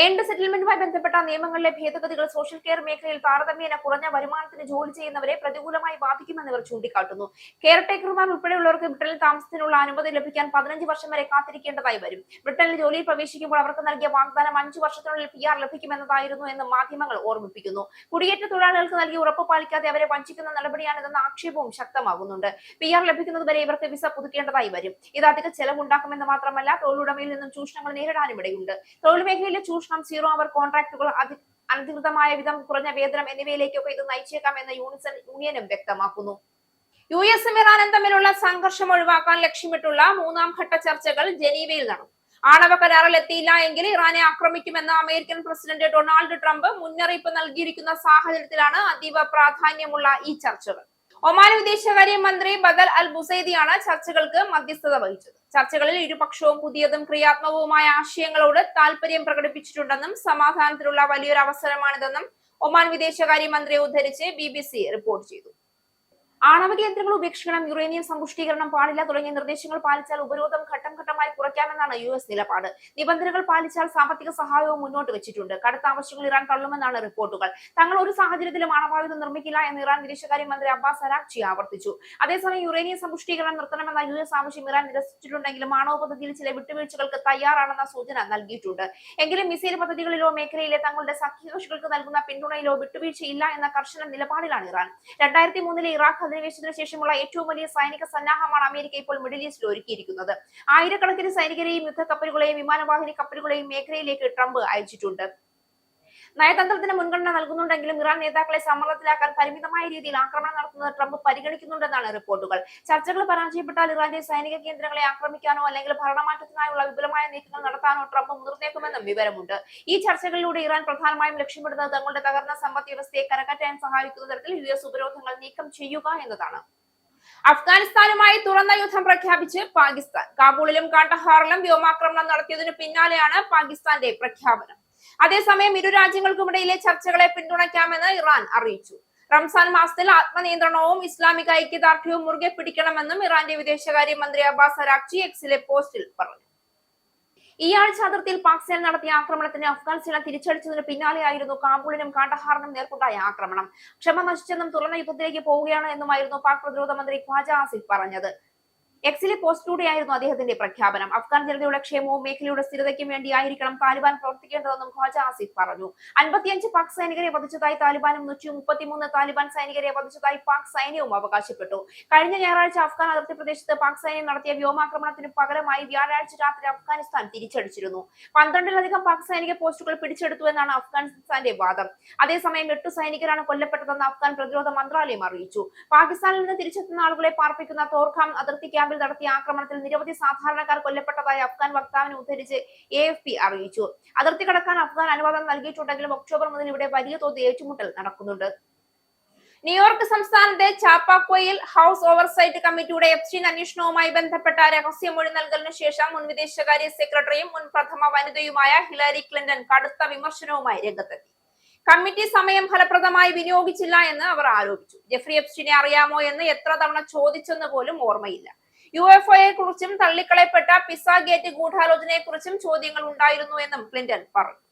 ഏൻഡ് സെറ്റിൽമെന്റുമായി ബന്ധപ്പെട്ട നിയമങ്ങളിലെ ഭേദഗതികൾ സോഷ്യൽ കെയർ മേഖലയിൽ താരതമ്യേന കുറഞ്ഞ വരുമാനത്തിന് ജോലി ചെയ്യുന്നവരെ പ്രതികൂലമായി ബാധിക്കുമെന്ന് ഇവർ ചൂണ്ടിക്കാട്ടുന്നു. കെയർ ടേക്കർമാർ ഉൾപ്പെടെയുള്ളവർക്ക് ബ്രിട്ടനിൽ താമസത്തിനുള്ള അനുമതി ലഭിക്കാൻ 15 വർഷം വരെ കാത്തിരിക്കേണ്ടതായി വരും. ബ്രിട്ടനിൽ ജോലിയിൽ പ്രവേശിക്കുമ്പോൾ അവർക്ക് നൽകിയ വാഗ്ദാനം 5 വർഷത്തിനുള്ളിൽ PR ലഭിക്കുമെന്നതായിരുന്നു എന്ന് മാധ്യമങ്ങൾ ഓർമ്മിപ്പിക്കുന്നു. കുടിയേറ്റ തൊഴിലാളികൾക്ക് നൽകിയ ഉറപ്പ് പാലിക്കാതെ അവരെ വഞ്ചിക്കുന്ന നടപടിയാണിതെന്ന ആക്ഷേപവും ശക്തമാകുന്നുണ്ട്. PR ലഭിക്കുന്നതുവരെ ഇവർക്ക് വിസ പുതുക്കേണ്ടതായി വരും. ഇത് അധിക ചെലവുണ്ടാക്കുമെന്ന് മാത്രമല്ല തൊഴിലുടമയിൽ നിന്നും ചൂഷണങ്ങൾ നേരിടാനും ഇടയുണ്ട്. തൊഴിൽ മേഖലയിലെ ചൂഷണം, സീറോ അവർ കോൺട്രാക്ടുകൾ, അനധികൃതമായ വിധം കുറഞ്ഞ വേതനം എന്നിവയിലേക്കൊക്കെ ഇത് നയിച്ചേക്കാം എന്ന് യൂണിയനും വ്യക്തമാക്കുന്നു. US-ഉം ഇറാനും തമ്മിലുള്ള സംഘർഷം ഒഴിവാക്കാൻ ലക്ഷ്യമിട്ടുള്ള 3ാം ഘട്ട ചർച്ചകൾ ജനീവയിൽ നടന്നു. ആണവ കരാറിൽ എത്തിയില്ല എങ്കിൽ ഇറാനെ ആക്രമിക്കുമെന്ന് അമേരിക്കൻ പ്രസിഡന്റ് ഡൊണാൾഡ് ട്രംപ് മുന്നറിയിപ്പ് നൽകിയിരിക്കുന്ന സാഹചര്യത്തിലാണ് അതീവ പ്രാധാന്യമുള്ള ഈ ചർച്ചകൾ. ഒമാൻ വിദേശകാര്യ മന്ത്രി ബദൽ അൽ ബുസൈദിയാണ് ചർച്ചകൾക്ക് മധ്യസ്ഥത വഹിച്ചത്. ചർച്ചകളിൽ ഇരുപക്ഷവും പുതിയതും ക്രിയാത്മകവുമായ ആശയങ്ങളോട് താൽപര്യം പ്രകടിപ്പിച്ചിട്ടുണ്ടെന്നും സമാധാനത്തിനുള്ള വലിയൊരു അവസരമാണിതെന്നും ഒമാൻ വിദേശകാര്യ മന്ത്രിയെ ഉദ്ധരിച്ച് BBC റിപ്പോർട്ട് ചെയ്തു. ആണവ കേന്ദ്രങ്ങൾ ഉപേക്ഷിക്കണം, യുറേനിയം സമ്പുഷ്ടീകരണം പാടില്ല തുടങ്ങിയ നിർദ്ദേശങ്ങൾ പാലിച്ചാൽ ഉപരോധം ഘട്ടം ഘട്ടമായി കുറയ്ക്കാമെന്നാണ് US നിലപാട്. നിബന്ധനകൾ പാലിച്ചാൽ സാമ്പത്തിക സഹായവും മുന്നോട്ട് വെച്ചിട്ടുണ്ട്. കടുത്ത ആവശ്യങ്ങൾ ഇറാൻ തള്ളുമെന്നാണ് റിപ്പോർട്ടുകൾ. തങ്ങൾ ഒരു സാഹചര്യത്തിലും ആണവായുധം നിർമ്മിക്കില്ല എന്ന് ഇറാൻ വിദേശകാര്യമന്ത്രി അബ്ബാസ് അരാഗ്ചി ആവർത്തിച്ചു. അതേസമയം യുറേനിയം സമ്പുഷ്ടീകരണം നിർത്തണമെന്ന US ആവശ്യം ഇറാൻ നിരസിച്ചിട്ടുണ്ടെങ്കിലും ആണവ പദ്ധതിയിൽ ചില വിട്ടുവീഴ്ചകൾക്ക് തയ്യാറാണെന്ന സൂചന നൽകിയിട്ടുണ്ട്. എങ്കിലും മിസൈൽ പദ്ധതികളിലോ മേഖലയിലെ തങ്ങളുടെ സഖ്യകക്ഷികൾക്ക് നൽകുന്ന പിന്തുണയിലോ വിട്ടുവീഴ്ചയില്ല എന്ന കർശന നിലപാടിലാണ് ഇറാൻ. 2003 ഇറാഖ് അധിനിവേശത്തിന് ശേഷമുള്ള ഏറ്റവും വലിയ സൈനിക സന്നാഹമാണ് അമേരിക്ക ഇപ്പോൾ മിഡിൽ ഈസ്റ്റിൽ ഒരുക്കിയിരിക്കുന്നത്. ആയിരക്കണക്കിന് സൈനികരെയും യുദ്ധക്കപ്പലുകളെയും വിമാനവാഹിനി കപ്പലുകളെയും മേഖലയിലേക്ക് ട്രംപ് അയച്ചിട്ടുണ്ട്. നയതന്ത്രത്തിന് മുൻഗണന നൽകുന്നുണ്ടെങ്കിലും ഇറാൻ നേതാക്കളെ സമ്മർദ്ദത്തിലാക്കാൻ പരിമിതമായ രീതിയിൽ ആക്രമണം നടത്തുന്നത് ട്രംപ് പരിഗണിക്കുന്നുണ്ടെന്നാണ് റിപ്പോർട്ടുകൾ. ചർച്ചകൾ പരാജയപ്പെട്ടാൽ ഇറാന്റെ സൈനിക കേന്ദ്രങ്ങളെ ആക്രമിക്കാനോ അല്ലെങ്കിൽ ഭരണമാറ്റത്തിനായുള്ള വിപുലമായ നീക്കങ്ങൾ നടത്താനോ ട്രംപ് മുതിർന്നേക്കുമെന്നും വിവരമുണ്ട്. ഈ ചർച്ചകളിലൂടെ ഇറാൻ പ്രധാനമായും ലക്ഷ്യമിടുന്നത് തങ്ങളുടെ തകർന്ന സമ്പദ് വ്യവസ്ഥയെ കരകയറ്റാൻ സഹായിക്കുന്ന തരത്തിൽ US ഉപരോധങ്ങൾ നീക്കം ചെയ്യുക എന്നതാണ്. അഫ്ഗാനിസ്ഥാനുമായി തുറന്ന യുദ്ധം പ്രഖ്യാപിച്ച് പാകിസ്ഥാൻ. കാബൂളിലും കാണ്ഡഹാറിലും വ്യോമാക്രമണം നടത്തിയതിനു പിന്നാലെയാണ് പാകിസ്ഥാന്റെ പ്രഖ്യാപനം. അതേസമയം ഇരു രാജ്യങ്ങൾക്കുമിടയിലെ ചർച്ചകളെ പിന്തുണയ്ക്കാമെന്ന് ഇറാൻ അറിയിച്ചു. റംസാൻ മാസത്തിൽ ആത്മനിയന്ത്രണവും ഇസ്ലാമിക ഐക്യദാർഢ്യവും മുറുകെ പിടിക്കണമെന്നും ഇറാന്റെ വിദേശകാര്യ മന്ത്രി അബ്ബാസ് അരാഗ്ചി എക്സിലെ പോസ്റ്റിൽ പറഞ്ഞു. ഈ ആഴ്ച അതിർത്തിയിൽ പാക് സേന നടത്തിയ ആക്രമണത്തിന് അഫ്ഗാൻ സേന തിരിച്ചടിച്ചതിന് പിന്നാലെയായിരുന്നു കാബൂളിനും കാണ്ഡഹാറിനും നേർക്കുണ്ടായ ആക്രമണം. ക്ഷമ നശിച്ചെന്നും തുറന്ന യുദ്ധത്തിലേക്ക് പോവുകയാണ് എന്നുമായിരുന്നു പാക് പ്രതിരോധ മന്ത്രി ഖ്വാജ ആസിഫ് പറഞ്ഞത്. എക്സിലെ പോസ്റ്റിലൂടെയായിരുന്നു അദ്ദേഹത്തിന്റെ പ്രഖ്യാപനം. അഫ്ഗാൻ ജനതയുടെ ക്ഷേമവും മേഖലയുടെ സ്ഥിരതയ്ക്കും വേണ്ടിയായിരിക്കണം താലിബാൻ പ്രവർത്തിക്കേണ്ടതെന്നും ഖ്വാജ ആസിഫ് പറഞ്ഞു. 55 പാക് സൈനികരെ വധിച്ചതായി താലിബാനും 133 താലിബാൻ സൈനികരെ വധിച്ചതായി പാക് സൈന്യവും അവകാശപ്പെട്ടു. കഴിഞ്ഞ ഞായറാഴ്ച അഫ്ഗാൻ അതിർത്തി പ്രദേശത്ത് പാക് സൈന്യം നടത്തിയ വ്യോമാക്രമണത്തിന് പകരമായി വ്യാഴാഴ്ച രാത്രി അഫ്ഗാനിസ്ഥാൻ തിരിച്ചടിച്ചിരുന്നു. 12-ലധികം പാക് സൈനിക പോസ്റ്റുകൾ പിടിച്ചെടുത്തുവെന്നാണ് അഫ്ഗാനിസ്ഥാന്റെ വാദം. അതേസമയം 8 സൈനികരാണ് കൊല്ലപ്പെട്ടതെന്ന് അഫ്ഗാൻ പ്രതിരോധ മന്ത്രാലയം അറിയിച്ചു. പാകിസ്ഥാനിൽ നിന്ന് തിരിച്ചെത്തുന്ന ആളുകളെ പാർപ്പിക്കുന്ന തോർഖാം അതിർത്തി ക്യാമ്പിൽ നടത്തിയ ആക്രമണത്തിൽ നിരവധി സാധാരണക്കാർ കൊല്ലപ്പെട്ടതായി അഫ്ഗാൻ വക്താവിനെ ഉദ്ധരിച്ച് AFP അറിയിച്ചു. അതിർത്തി കടക്കാൻ അഫ്ഗാൻ അനുവാദം നൽകിയിട്ടുണ്ടെങ്കിലും ഒക്ടോബർ മുതൽ ഇവിടെ വലിയ തോതിൽ ഏറ്റുമുട്ടൽ നടക്കുന്നുണ്ട്. ന്യൂയോർക്ക് സംസ്ഥാനത്തെ ചാപ്പാക്കോയിൽ ഹൌസ് ഓവർസൈറ്റ് കമ്മിറ്റിയുടെ എപ്സ്റ്റീൻ അന്വേഷണവുമായി ബന്ധപ്പെട്ട രഹസ്യമൊഴി നൽകലിനു ശേഷം മുൻ വിദേശകാര്യ സെക്രട്ടറിയും മുൻ പ്രഥമ വനിതയുമായ ഹിലരി ക്ലിന്റൺ കടുത്ത വിമർശനവുമായി രംഗത്തെത്തി. കമ്മിറ്റി സമയം ഫലപ്രദമായി വിനിയോഗിച്ചില്ല എന്ന് അവർ ആരോപിച്ചു. ജെഫ്രി എപ്സ്റ്റീനെ അറിയാമോ എന്ന് എത്ര തവണ ചോദിച്ചെന്ന് പോലും ഓർമ്മയില്ല. UFOയെ കുറിച്ചും തള്ളിക്കളയപ്പെട്ട പിസ ഗേറ്റ് ഗൂഢാലോചനയെ കുറിച്ചും ചോദ്യങ്ങൾ ഉണ്ടായിരുന്നു എന്നും ക്ലിന്റൺ പറഞ്ഞു.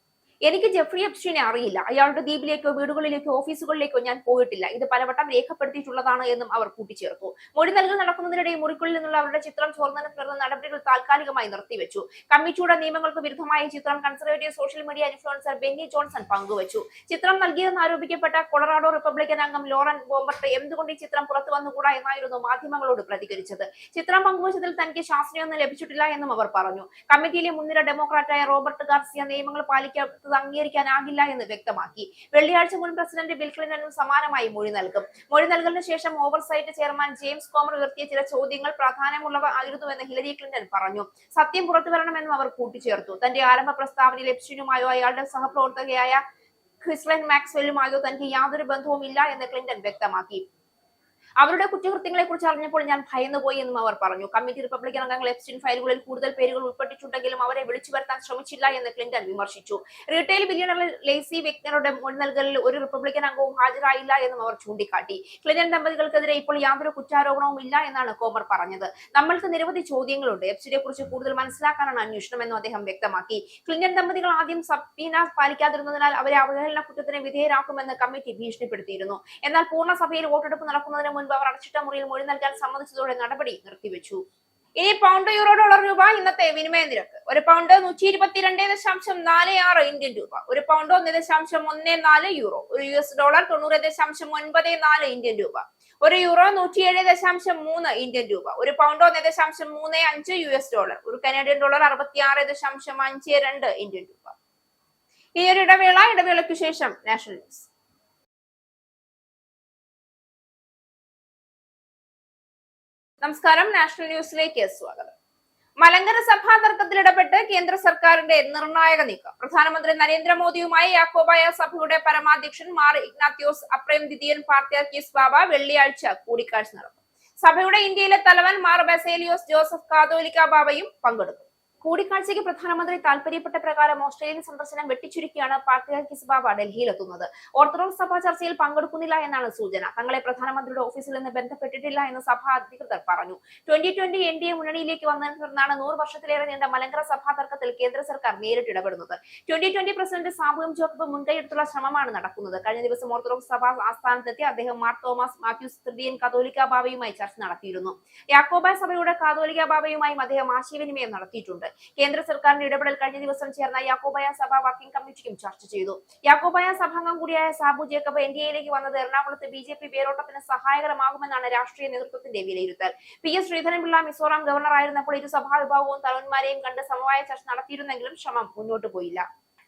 എനിക്ക് ജെഫ്രി എപ്സ്റ്റീനെ അറിയില്ല. അയാളുടെ ദ്വീപിലേക്കോ വീടുകളിലേക്കോ ഓഫീസുകളിലേക്കോ ഞാൻ പോയിട്ടില്ല. ഇത് പലവട്ടം രേഖപ്പെടുത്തിയിട്ടുള്ളതാണ് എന്നും അവർ കൂട്ടിച്ചേർത്തു. മൊഴി നൽകൽ നടക്കുന്നതിനിടെ മുറിക്കുള്ളിൽ നിന്നുള്ള അവരുടെ ചിത്രം ചോർന്നതിനെ തുടർന്ന് നടപടികൾ താൽക്കാലികമായി നിർത്തിവെച്ചു. കമ്മിറ്റിയുടെ നിയമങ്ങൾക്ക് വിരുദ്ധമായ ചിത്രം conservative social media influencer Benny Johnson പങ്കുവച്ചു. ചിത്രം നൽകിയെന്ന് ആരോപിക്കപ്പെട്ട കൊളറാഡോ റിപ്പബ്ലിക്കൻ അംഗം ലോറൻ ബോംബർട്ട് എന്തുകൊണ്ട് ഈ ചിത്രം പുറത്തു വന്നുകൂടാ എന്നായിരുന്നു മാധ്യമങ്ങളോട് പ്രതികരിച്ചത്. ചിത്രം പങ്കുവച്ചതിൽ തനിക്ക് ശാസ്ത്രീയമൊന്നും ലഭിച്ചിട്ടില്ല എന്നും അവർ പറഞ്ഞു. കമ്മിറ്റിയിലെ മുൻനിര ഡെമോക്രാറ്റായ റോബർട്ട് ഗാർസിയ നിയമങ്ങൾ പാലിക്കാൻ അംഗീകരിക്കാനാകില്ല എന്ന് വ്യക്തമാക്കി. വെള്ളിയാഴ്ച മുൻ പ്രസിഡന്റ് ബിൽ ക്ലിന്റണും സമാനമായി മൊഴി നൽകും. മൊഴി നൽകലിന് ശേഷം ഓവർസൈറ്റ് ചെയർമാൻ ജെയിംസ് കോമർ ഉയർത്തിയ ചില ചോദ്യങ്ങൾ പ്രാധാന്യമുള്ളവ ആയിരുന്നുവെന്ന് ഹിലരി ക്ലിന്റൺ പറഞ്ഞു. സത്യം പുറത്തുവരണമെന്നും അവർ കൂട്ടിച്ചേർത്തു. തന്റെ ആരംഭ പ്രസ്താവനയിൽ എപ്സ്റ്റീനുമായോ അയാളുടെ സഹപ്രവർത്തകയായ ഖിസ്ലൈൻ മാക്സ്വെല്ലുമായോ തനിക്ക് യാതൊരു ബന്ധവും ഇല്ല എന്ന് ക്ലിന്റൺ വ്യക്തമാക്കി. അവരുടെ കുറ്റകൃത്യങ്ങളെ കുറിച്ച് അറിഞ്ഞപ്പോൾ ഞാൻ ഭയന്നുപോയി എന്നും അവർ പറഞ്ഞു. കമ്മിറ്റി റിപ്പബ്ലിക്കൻ അംഗങ്ങൾ എപ്സ്റ്റീൻ ഫയലുകളിൽ കൂടുതൽ പേരുകൾ ഉൾപ്പെട്ടിട്ടുണ്ടെങ്കിലും അവരെ വിളിച്ചു വരുത്താൻ ശ്രമിച്ചില്ല എന്ന് ക്ലിന്റൺ വിമർശിച്ചു. റീറ്റെയിൽ ബില്യണർ ലേസി വെഗ്നറുടെ മൊഴി നൽകലിൽ ഒരു റിപ്പബ്ലിക്കൻ അംഗവും ഹാജരായില്ല എന്നും അവർ ചൂണ്ടിക്കാട്ടി. ക്ലിന്റൺ ദമ്പതികൾക്കെതിരെ ഇപ്പോൾ യാതൊരു കുറ്റാരോപണവും ഇല്ല എന്നാണ് കോമർ പറഞ്ഞത്. നമ്മൾക്ക് നിരവധി ചോദ്യങ്ങളുണ്ട്. എപ്സ്റ്റീനെ കുറിച്ച് കൂടുതൽ മനസ്സിലാക്കാനാണ് അന്വേഷണം എന്നും അദ്ദേഹം വ്യക്തമാക്കി. ക്ലിന്റൺ ദമ്പതികൾ ആദ്യം സബ്പീന പാലിക്കാതിരുന്നതിനാൽ അവരെ അവഹേളന കുറ്റത്തിന് വിധേയരാക്കുമെന്ന് കമ്മിറ്റി ഭീഷണിപ്പെടുത്തിയിരുന്നു. എന്നാൽ പൂർണ്ണസഭയിൽ വോട്ടെടുപ്പ് നടക്കുന്നതിന് മുൻപ് അവർ അടച്ചിട്ട മുറിയിൽ മൊഴി നൽകാൻ സമ്മതിച്ചതോടെ നടപടി നിർത്തിവെച്ചു. ഇനി പൗണ്ട് യൂറോ ഡോളർ രൂപ ഇന്നത്തെ വിനിമയ നിരക്ക്. ഒരു പൗണ്ട് 122.46 ഇന്ത്യൻ രൂപ. ഒരു പൗണ്ട് 1.14 യൂറോ. ഒരു US ഡോളർ 90.94 ഇന്ത്യൻ രൂപ. ഒരു യൂറോ 107.3 ഇന്ത്യൻ രൂപ. ഒരു പൗണ്ട് 1.35 US ഡോളർ. ഒരു കനേഡിയൻ ഡോളർ 66.52 ഇന്ത്യൻ രൂപ. ഈ ഒരു ഇടവേളയ്ക്ക് ശേഷം നാഷണൽ ന്യൂസ്. നമസ്കാരം, നാഷണൽ ന്യൂസിലേക്ക് സ്വാഗതം. മലങ്കര സഭാ തർക്കത്തിൽ ഇടപെട്ട് കേന്ദ്ര സർക്കാരിന്റെ നിർണായക നീക്കം. പ്രധാനമന്ത്രി നരേന്ദ്രമോദിയുമായി യാക്കോബായ സഭയുടെ പരമാധ്യക്ഷൻ മാർ ഇഗ്നാത്യോസ് അപ്രേം ദ്വിതീയൻ പാത്രിയാർക്കീസ് ബാബ വെള്ളിയാഴ്ച കൂടിക്കാഴ്ച നടത്തും. സഭയുടെ ഇന്ത്യയിലെ തലവൻ മാർ ബസേലിയോസ് ജോസഫ് കാതോലിക്ക ബാബയും പങ്കെടുക്കും. കൂടിക്കാഴ്ചയ്ക്ക് പ്രധാനമന്ത്രി താൽപര്യപ്പെട്ട പ്രകാരം ഓസ്ട്രേലിയൻ സന്ദർശനം വെട്ടിച്ചുരുക്കിയാണ് പാത്രിയാർക്കീസ് ബാബ ഡൽഹിയിലെത്തുന്നത്. ഓർത്തഡോക്സ് സഭ ചർച്ചയിൽ പങ്കെടുക്കുന്നില്ല എന്നാണ് സൂചന. തങ്ങളെ പ്രധാനമന്ത്രിയുടെ ഓഫീസിൽ നിന്ന് ബന്ധപ്പെട്ടിട്ടില്ല എന്ന് സഭാ അധികൃതർ പറഞ്ഞു. 2020 NDA മുന്നണിയിലേക്ക് വന്നതിനെ തുടർന്നാണ് 100 വർഷത്തിലേറെ നീണ്ട മലങ്കര സഭാ തർക്കത്തിൽ കേന്ദ്ര സർക്കാർ നേരിട്ട് ഇടപെടുന്നത്. 2020 പ്രസിഡന്റ് സാബുവും ജോക്കബ് മുൻകൈയെടുത്തുള്ള ശ്രമമാണ് നടക്കുന്നത്. കഴിഞ്ഞ ദിവസം ഓർത്തഡോക്സ് സഭ ആസ്ഥാനത്തെത്തി അദ്ദേഹം മാർ തോമസ് മാത്യൂസ് തൃതീയൻ കാതോലിക്ക ബാബയുമായി ചർച്ച നടത്തിയിരുന്നു. യാക്കോബായ സഭയുടെ കാതോലിക്ക ബാബയുമായും അദ്ദേഹം ആശയവിനിമയം നടത്തിയിട്ടുണ്ട്. കേന്ദ്ര സർക്കാരിന്റെ ഇടപെടൽ കഴിഞ്ഞ ദിവസം ചേർന്ന യാക്കോബായ സഭ വർക്കിംഗ് കമ്മിറ്റിയും ചർച്ച ചെയ്തു. യാക്കോബായ സഭാംഗം കൂടിയായ സാബു ജേക്കബ് NDAയിലേക്ക് വന്നത് എറണാകുളത്ത് BJP വേരോട്ടത്തിന് സഹായകരമാകുമെന്നാണ് രാഷ്ട്രീയ നേതൃത്വത്തിന്റെ വിലയിരുത്തൽ. PS ശ്രീധരൻപിള്ള മിസോറാം ഗവർണർ ആയിരുന്നപ്പോൾ ഇരു സഭാ വിഭാഗവും തലവന്മാരെയും കണ്ട് സമവായ ചർച്ച നടത്തിയിരുന്നെങ്കിലും ശ്രമം മുന്നോട്ട് പോയില്ല.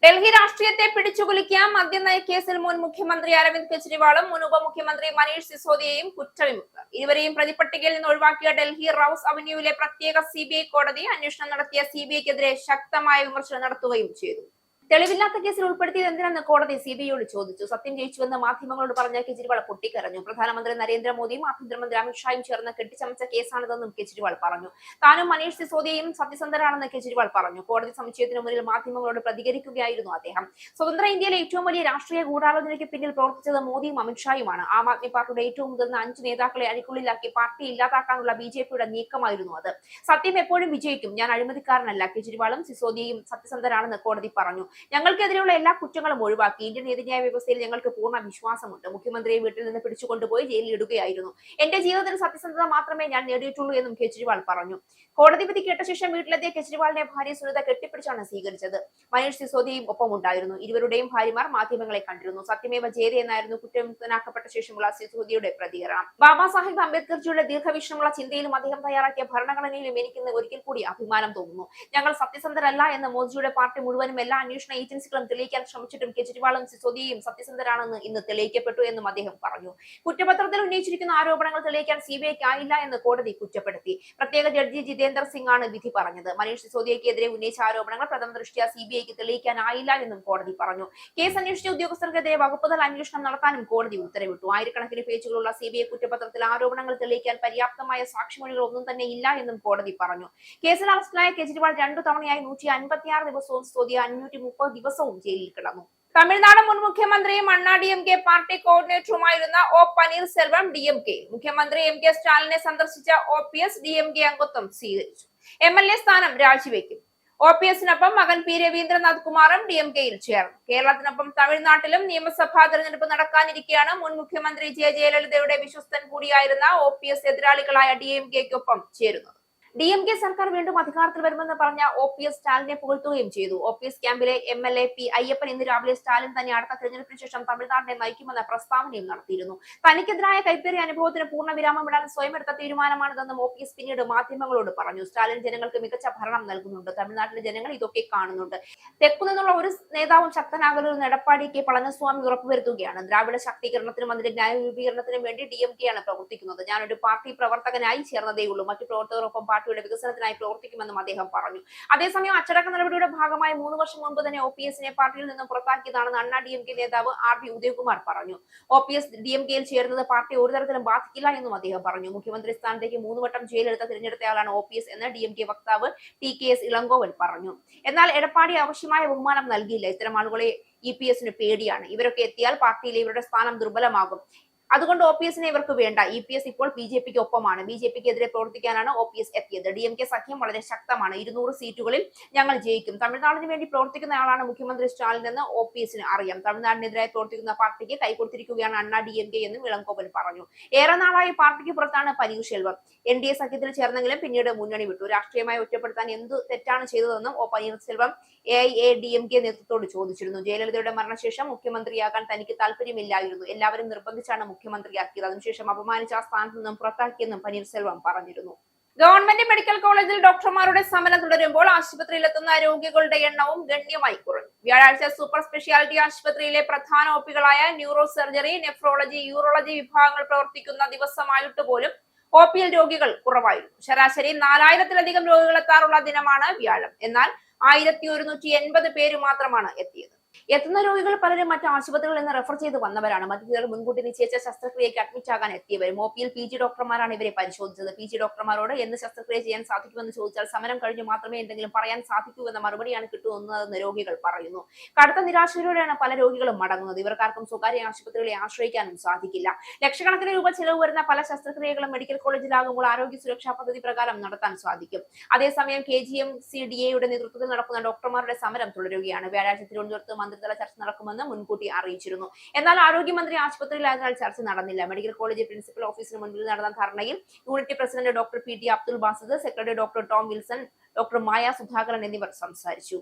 ഡൽഹി രാഷ്ട്രീയത്തെ പിടിച്ചുകുലുക്കിയ മദ്യനയ കേസിൽ മുൻ മുഖ്യമന്ത്രി അരവിന്ദ് കെജ്രിവാളും മുൻ ഉപമുഖ്യമന്ത്രി മനീഷ് സിസോദിയയും കുറ്റവിമുക്തർ. ഇരുവരെയും പ്രതിപട്ടികയിൽ നിന്ന് ഒഴിവാക്കിയ ഡൽഹി റൌസ് അവന്യൂവിലെ പ്രത്യേക CBI കോടതി അന്വേഷണം നടത്തിയ CBIക്കെതിരെ ശക്തമായ വിമർശനം നടത്തുകയും ചെയ്തു. തെളിവില്ലാത്ത കേസിൽ ഉൾപ്പെടുത്തിയത് എന്തിനെന്ന് കോടതി CBIയോട് ചോദിച്ചു. സത്യം ജയിച്ചുവെന്ന് മാധ്യമങ്ങളോട് പറഞ്ഞ കെജ്രിവാൾ പൊട്ടിക്കരഞ്ഞു. പ്രധാനമന്ത്രി നരേന്ദ്രമോദിയും ആഭ്യന്തരമന്ത്രി അമിത്ഷായും ചേർന്ന് കെട്ടിച്ചമച്ച കേസാണിതെന്നും കെജ്രിവാൾ പറഞ്ഞു. താനും മനീഷ് സിസോദിയയും സത്യസന്ധരാണെന്ന് കെജ്രിവാൾ പറഞ്ഞു. കോടതി സമുച്ചയത്തിന് മുന്നിൽ മാധ്യമങ്ങളോട് പ്രതികരിക്കുകയായിരുന്നു അദ്ദേഹം. സ്വതന്ത്ര ഇന്ത്യയിലെ ഏറ്റവും വലിയ രാഷ്ട്രീയ ഗൂഢാലോചനയ്ക്ക് പിന്നിൽ പ്രവർത്തിച്ചത് മോദിയും അമിത്ഷായുമാണ്. ആം ആദ്മി പാർട്ടിയുടെ ഏറ്റവും മുതിർന്ന 5 നേതാക്കളെ അഴിക്കുള്ളിലാക്കി പാർട്ടി ഇല്ലാതാക്കാനുള്ള BJPയുടെ നീക്കമായിരുന്നു അത്. സത്യം എപ്പോഴും വിജയിക്കും. ഞാൻ അഴിമതിക്കാരനല്ല. കെജ്രിവാളും സിസോദിയയും സത്യസന്ധരാണെന്ന് കോടതി പറഞ്ഞു. ഞങ്ങൾക്കെതിരെയുള്ള എല്ലാ കുറ്റങ്ങളും ഒഴിവാക്കി. ഇന്ത്യൻ നീതിന്യായ വ്യവസ്ഥയിൽ ഞങ്ങൾക്ക് പൂർണ്ണ വിശ്വാസമുണ്ട്. മുഖ്യമന്ത്രിയെ വീട്ടിൽ നിന്ന് പിടിച്ചുകൊണ്ടുപോയി ജയിലിൽ ഇടുകയായിരുന്നു. എന്റെ ജീവിതത്തിൽ സത്യസന്ധത മാത്രമേ ഞാൻ നേടിയിട്ടുള്ളൂ എന്നും കെജ്രിവാൾ പറഞ്ഞു. കോടതി വിധി കേട്ട ശേഷം വീട്ടിലെത്തിയ കെജ്രിവാളിനെ ഭാര്യ സുനിത കെട്ടിപ്പിടിച്ചാണ് സ്വീകരിച്ചത്. മനീഷ് സിസോദിയയും ഒപ്പമുണ്ടായിരുന്നു. ഇരുവരുടെയും ഭാര്യമാർ മാധ്യമങ്ങളെ കണ്ടിരുന്നു. സത്യമേവ ജയതേ എന്നായിരുന്നു കുറ്റവിമുക്തനാക്കപ്പെട്ട ശേഷമുള്ള സിസോദിയുടെ പ്രതികരണം. ബാബാ സാഹിബ് അംബേദ്കർജിയുടെ ദീർഘവീക്ഷണമുള്ള ചിന്തയിലും അദ്ദേഹം തയ്യാറാക്കിയ ഭരണഘടനയിലും എനിക്കിന്ന് ഒരിക്കൽ കൂടി അഭിമാനം തോന്നുന്നു. ഞങ്ങൾ സത്യസന്ധരല്ല എന്ന് മോദിജിയുടെ പാർട്ടി മുഴുവനും എല്ലാ അന്വേഷണ അന്വേഷണ ഏജൻസികളും തെളിയിക്കാൻ ശ്രമിച്ചിട്ടും കെജ്രിവാളും സിസോദിയയും സത്യസന്ധരാണെന്ന് ഇന്ന് തെളിയിക്കപ്പെട്ടു എന്നും അദ്ദേഹം പറഞ്ഞു. കുറ്റപത്രത്തിൽ ഉന്നയിച്ചിരിക്കുന്ന ആരോപണങ്ങൾ തെളിയിക്കാൻ സിബിഐക്ക് ആയില്ല എന്ന് കോടതി കുറ്റപ്പെടുത്തി. പ്രത്യേക ജഡ്ജി ജിതേന്ദർ സിംഗ് ആണ് വിധി പറഞ്ഞത്. മനീഷ് സിസോദിയക്കെതിരെ ഉന്നയിച്ച ആരോപണങ്ങൾ പ്രഥമ ദൃഷ്ട്യാ സിബിഐക്ക് തെളിയിക്കാനായില്ല എന്നും കോടതി പറഞ്ഞു. കേസ് അന്വേഷിച്ച ഉദ്യോഗസ്ഥർക്കെതിരെ വകുപ്പുതല അന്വേഷണം നടത്താനും കോടതി ഉത്തരവിട്ടു. ആയിരക്കണക്കിന് പേജുകളുള്ള സിബിഐ കുറ്റപത്രത്തിൽ ആരോപണങ്ങൾ തെളിയിക്കാൻ പര്യാപ്തമായ സാക്ഷിമൊഴികൾ ഒന്നും തന്നെ ഇല്ല എന്നും കോടതി പറഞ്ഞു. കേസിൽ അറസ്റ്റിലായ കെജ്രിവാൾ 2 തവണയായി 156 ദിവസവും സിസോദിയ 530 ദിവസവും ജയിലിൽ കിടന്നു. തമിഴ്നാട് മുൻ മുഖ്യമന്ത്രിയും അണ്ണാ DMK പാർട്ടി കോർഡിനേറ്ററുമായിരുന്ന ഒ പനീർസെൽവം DMK മുഖ്യമന്ത്രി MK സ്റ്റാലിനെ സന്ദർശിച്ച OPS DMK അംഗത്വം സ്വീകരിച്ചു. MLA സ്ഥാനം രാജിവെക്കും. OPSനൊപ്പം മകൻ P രവീന്ദ്രനാഥ് കുമാറും DMKയിൽ ചേർന്നു. കേരളത്തിനൊപ്പം തമിഴ്നാട്ടിലും നിയമസഭാ തെരഞ്ഞെടുപ്പ് നടക്കാനിരിക്കെയാണ് മുൻ മുഖ്യമന്ത്രി ജയലളിതയുടെ വിശ്വസ്തൻ കൂടിയായിരുന്ന OPS എതിരാളികളായ DMKക്കൊപ്പം ചേരുന്നത്. DMK സർക്കാർ വീണ്ടും അധികാരത്തിൽ വരുമെന്ന് പറഞ്ഞ OPS സ്റ്റാലിനെ പുകഴ്ത്തുകയും ചെയ്തു. OPS ക്യാമ്പിലെ MLA P അയ്യപ്പൻ ഇന്ന് രാവിലെ സ്റ്റാലിൻ തന്നെ അടുത്ത തെരഞ്ഞെടുപ്പിന് ശേഷം തമിഴ്നാടിനെ നയിക്കുമെന്ന പ്രസ്താവനയും നടത്തിയിരുന്നു. തനിക്കെതിരായ കൈപ്പേറിയ അനുഭവത്തിന് പൂർണ്ണ വിരാമമിടാൻ സ്വയം എടുത്ത തീരുമാനമാണിതെന്നും OPS പിന്നീട് മാധ്യമങ്ങളോട് പറഞ്ഞു. സ്റ്റാലിൻ ജനങ്ങൾക്ക് മികച്ച ഭരണം നൽകുന്നുണ്ട്. തമിഴ്നാട്ടിലെ ജനങ്ങൾ ഇതൊക്കെ കാണുന്നുണ്ട്. തെക്കുനിന്നുള്ള ഒരു നേതാവും ശക്തനാകരുതെന്ന് എടപ്പാടി കെ പളനിസ്വാമി ഉറപ്പുവരുത്തുകയാണ്. ദ്രാവിഡ ശാക്തീകരണത്തിനും അതിന്റെ ന്യായവിപീകരണത്തിനും വേണ്ടി DMKയാണ് പ്രവർത്തിക്കുന്നത്. ഞാനൊരു പാർട്ടി പ്രവർത്തകനായി ചേർന്നതേയുള്ളൂ. മറ്റു പ്രവർത്തകർക്കൊപ്പം പാർട്ടിയുടെ വികസനത്തിനായി പ്രവർത്തിക്കുമെന്നും അദ്ദേഹം പറഞ്ഞു. അതേസമയം അച്ചടക്ക നടപടിയുടെ ഭാഗമായി 3 വർഷം മുൻപ് തന്നെ OPSനെ പാർട്ടിയിൽ നിന്നും പുറത്താക്കിയതാണെന്ന് അണ്ണാ DMK നേതാവ് RB ഉദയകുമാർ പറഞ്ഞു. OPS DMKയിൽ ചേരുന്നത് പാർട്ടി ഒരു തരത്തിലും ബാധിക്കില്ല എന്നും അദ്ദേഹം പറഞ്ഞു. മുഖ്യമന്ത്രി സ്ഥാനത്തേക്ക് 3 വട്ടം ജയിലെടുത്ത തിരഞ്ഞെടുത്തയാളാണ് OPS എന്ന് DMK വക്താവ് TKS ഇളങ്കോവൻ പറഞ്ഞു. എന്നാൽ എടപ്പാടി ആവശ്യമായ ബഹുമാനം നൽകിയില്ല. ഇത്തരം ആളുകളെ EPSന് പേടിയാണ്. ഇവരൊക്കെ എത്തിയാൽ പാർട്ടിയിലെ ഇവരുടെ സ്ഥാനം ദുർബലമാകും. അതുകൊണ്ട് OPSനെ ഇവർക്ക് വേണ്ട. EPS ഇപ്പോൾ BJPക്ക് ഒപ്പമാണ്. BJPക്കെതിരെ പ്രവർത്തിക്കാനാണ് OPS എത്തിയത്. DMK സഖ്യം വളരെ ശക്തമാണ്. 200 സീറ്റുകളിൽ ഞങ്ങൾ ജയിക്കും. തമിഴ്നാടിന് വേണ്ടി പ്രവർത്തിക്കുന്നയാളാണ് മുഖ്യമന്ത്രി സ്റ്റാലിൻ എന്ന് OPSന് അറിയാം. തമിഴ്നാടിനെതിരായി പ്രവർത്തിക്കുന്ന പാർട്ടിക്ക് കൈകൊടുത്തിരിക്കുകയാണ് അണ്ണാ DMK എന്നും ഇളങ്കോവൻ പറഞ്ഞു. ഏറെ നാളായി പാർട്ടിക്ക് പുറത്താണ് പനീർശെൽവം. NDA സഖ്യത്തിൽ ചേർന്നെങ്കിലും പിന്നീട് മുന്നണി വിട്ടു. രാഷ്ട്രീയമായി ഒറ്റപ്പെടുത്താൻ എന്ത് തെറ്റാണ് ചെയ്തതെന്നും പനീർശെൽവം AIADMK നേതൃത്വത്തോട് ചോദിച്ചിരുന്നു. ജയലളിതയുടെ മരണശേഷം മുഖ്യമന്ത്രിയാകാൻ തനിക്ക് താല്പര്യമില്ലായിരുന്നു. എല്ലാവരും നിർബന്ധിച്ചാണ് മുഖ്യമന്ത്രിയാക്കിയത്. അതിനുശേഷം അപമാനിച്ച ആ സ്ഥാനത്ത് നിന്നും പുറത്താക്കിയെന്നും പനീർസെൽവം പറഞ്ഞിരുന്നു. ഗവൺമെന്റ് മെഡിക്കൽ കോളേജിൽ ഡോക്ടർമാരുടെ സമരം തുടരുമ്പോൾ ആശുപത്രിയിലെത്തുന്ന രോഗികളുടെ എണ്ണവും ഗണ്യമായി കുറഞ്ഞു. വ്യാഴാഴ്ച സൂപ്പർ സ്പെഷ്യാലിറ്റി ആശുപത്രിയിലെ പ്രധാന OPകളായ ന്യൂറോ സർജറി, നെഫ്രോളജി, യൂറോളജി വിഭാഗങ്ങൾ പ്രവർത്തിക്കുന്ന ദിവസമായിട്ട് പോലും OPയിൽ രോഗികൾ കുറവായിരുന്നു. ശരാശരി 4000-ലധികം രോഗികൾ എത്താറുള്ള ദിനമാണ് വ്യാഴം. എന്നാൽ 1180 പേര് മാത്രമാണ് എത്തിയത്. എത്തുന്ന രോഗികൾ പലരും മറ്റ് ആശുപത്രികളിൽ നിന്ന് റെഫർ ചെയ്ത് വന്നവരാണ്. മറ്റു ചിലർ മുൻകൂട്ടി നിശ്ചയിച്ച ശസ്ത്രക്രിയയ്ക്ക് അഡ്മിറ്റ് ആകാൻ എത്തിയവരും. OPയിൽ PG ഡോക്ടർമാരാണ് ഇവരെ പരിശോധിച്ചത്. PG ഡോക്ടർമാരോട് എന്ന് ശസ്ത്രക്രിയ ചെയ്യാൻ സാധിക്കുമെന്ന് ചോദിച്ചാൽ സമരം കഴിഞ്ഞ് മാത്രമേ എന്തെങ്കിലും പറയാൻ സാധിക്കൂ എന്ന മറുപടിയാണ് കിട്ടുന്നതെന്ന് രോഗികൾ പറയുന്നു. കടുത്ത നിരാശയോടെയാണ് പല രോഗികളും മടങ്ങുന്നത്. ഇവർക്കാർക്കും സ്വകാര്യ ആശുപത്രികളെ ആശ്രയിക്കാനും സാധിക്കില്ല. ലക്ഷക്കണക്കിന് രൂപ ചെലവ് വരുന്ന പല ശസ്ത്രക്രിയകളും മെഡിക്കൽ കോളേജിലാകുമ്പോൾ ആരോഗ്യ സുരക്ഷാ പദ്ധതി പ്രകാരം നടത്താൻ സാധിക്കും. അതേസമയം KGMCDAയുടെ നേതൃത്വത്തിൽ നടക്കുന്ന ഡോക്ടർമാരുടെ സമരം തുടരുകയാണ്. വ്യാഴാഴ്ച തിരുവനന്തപുരത്ത് മന്ത്രിതല ചർച്ച നടക്കുമെന്ന് മുൻകൂട്ടി അറിയിച്ചിരുന്നു. എന്നാൽ ആരോഗ്യമന്ത്രി ആശുപത്രിയിലായതിനാൽ ചർച്ച നടന്നില്ല. മെഡിക്കൽ കോളേജ് പ്രിൻസിപ്പൽ ഓഫീസിന് മുൻപിൽ നടന്ന ധർണയിൽ unit president doctor PT Abdul Basid, secretary doctor Tom Wilson, doctor Maya Sudhakaran എന്നിവർ സംസാരിച്ചു.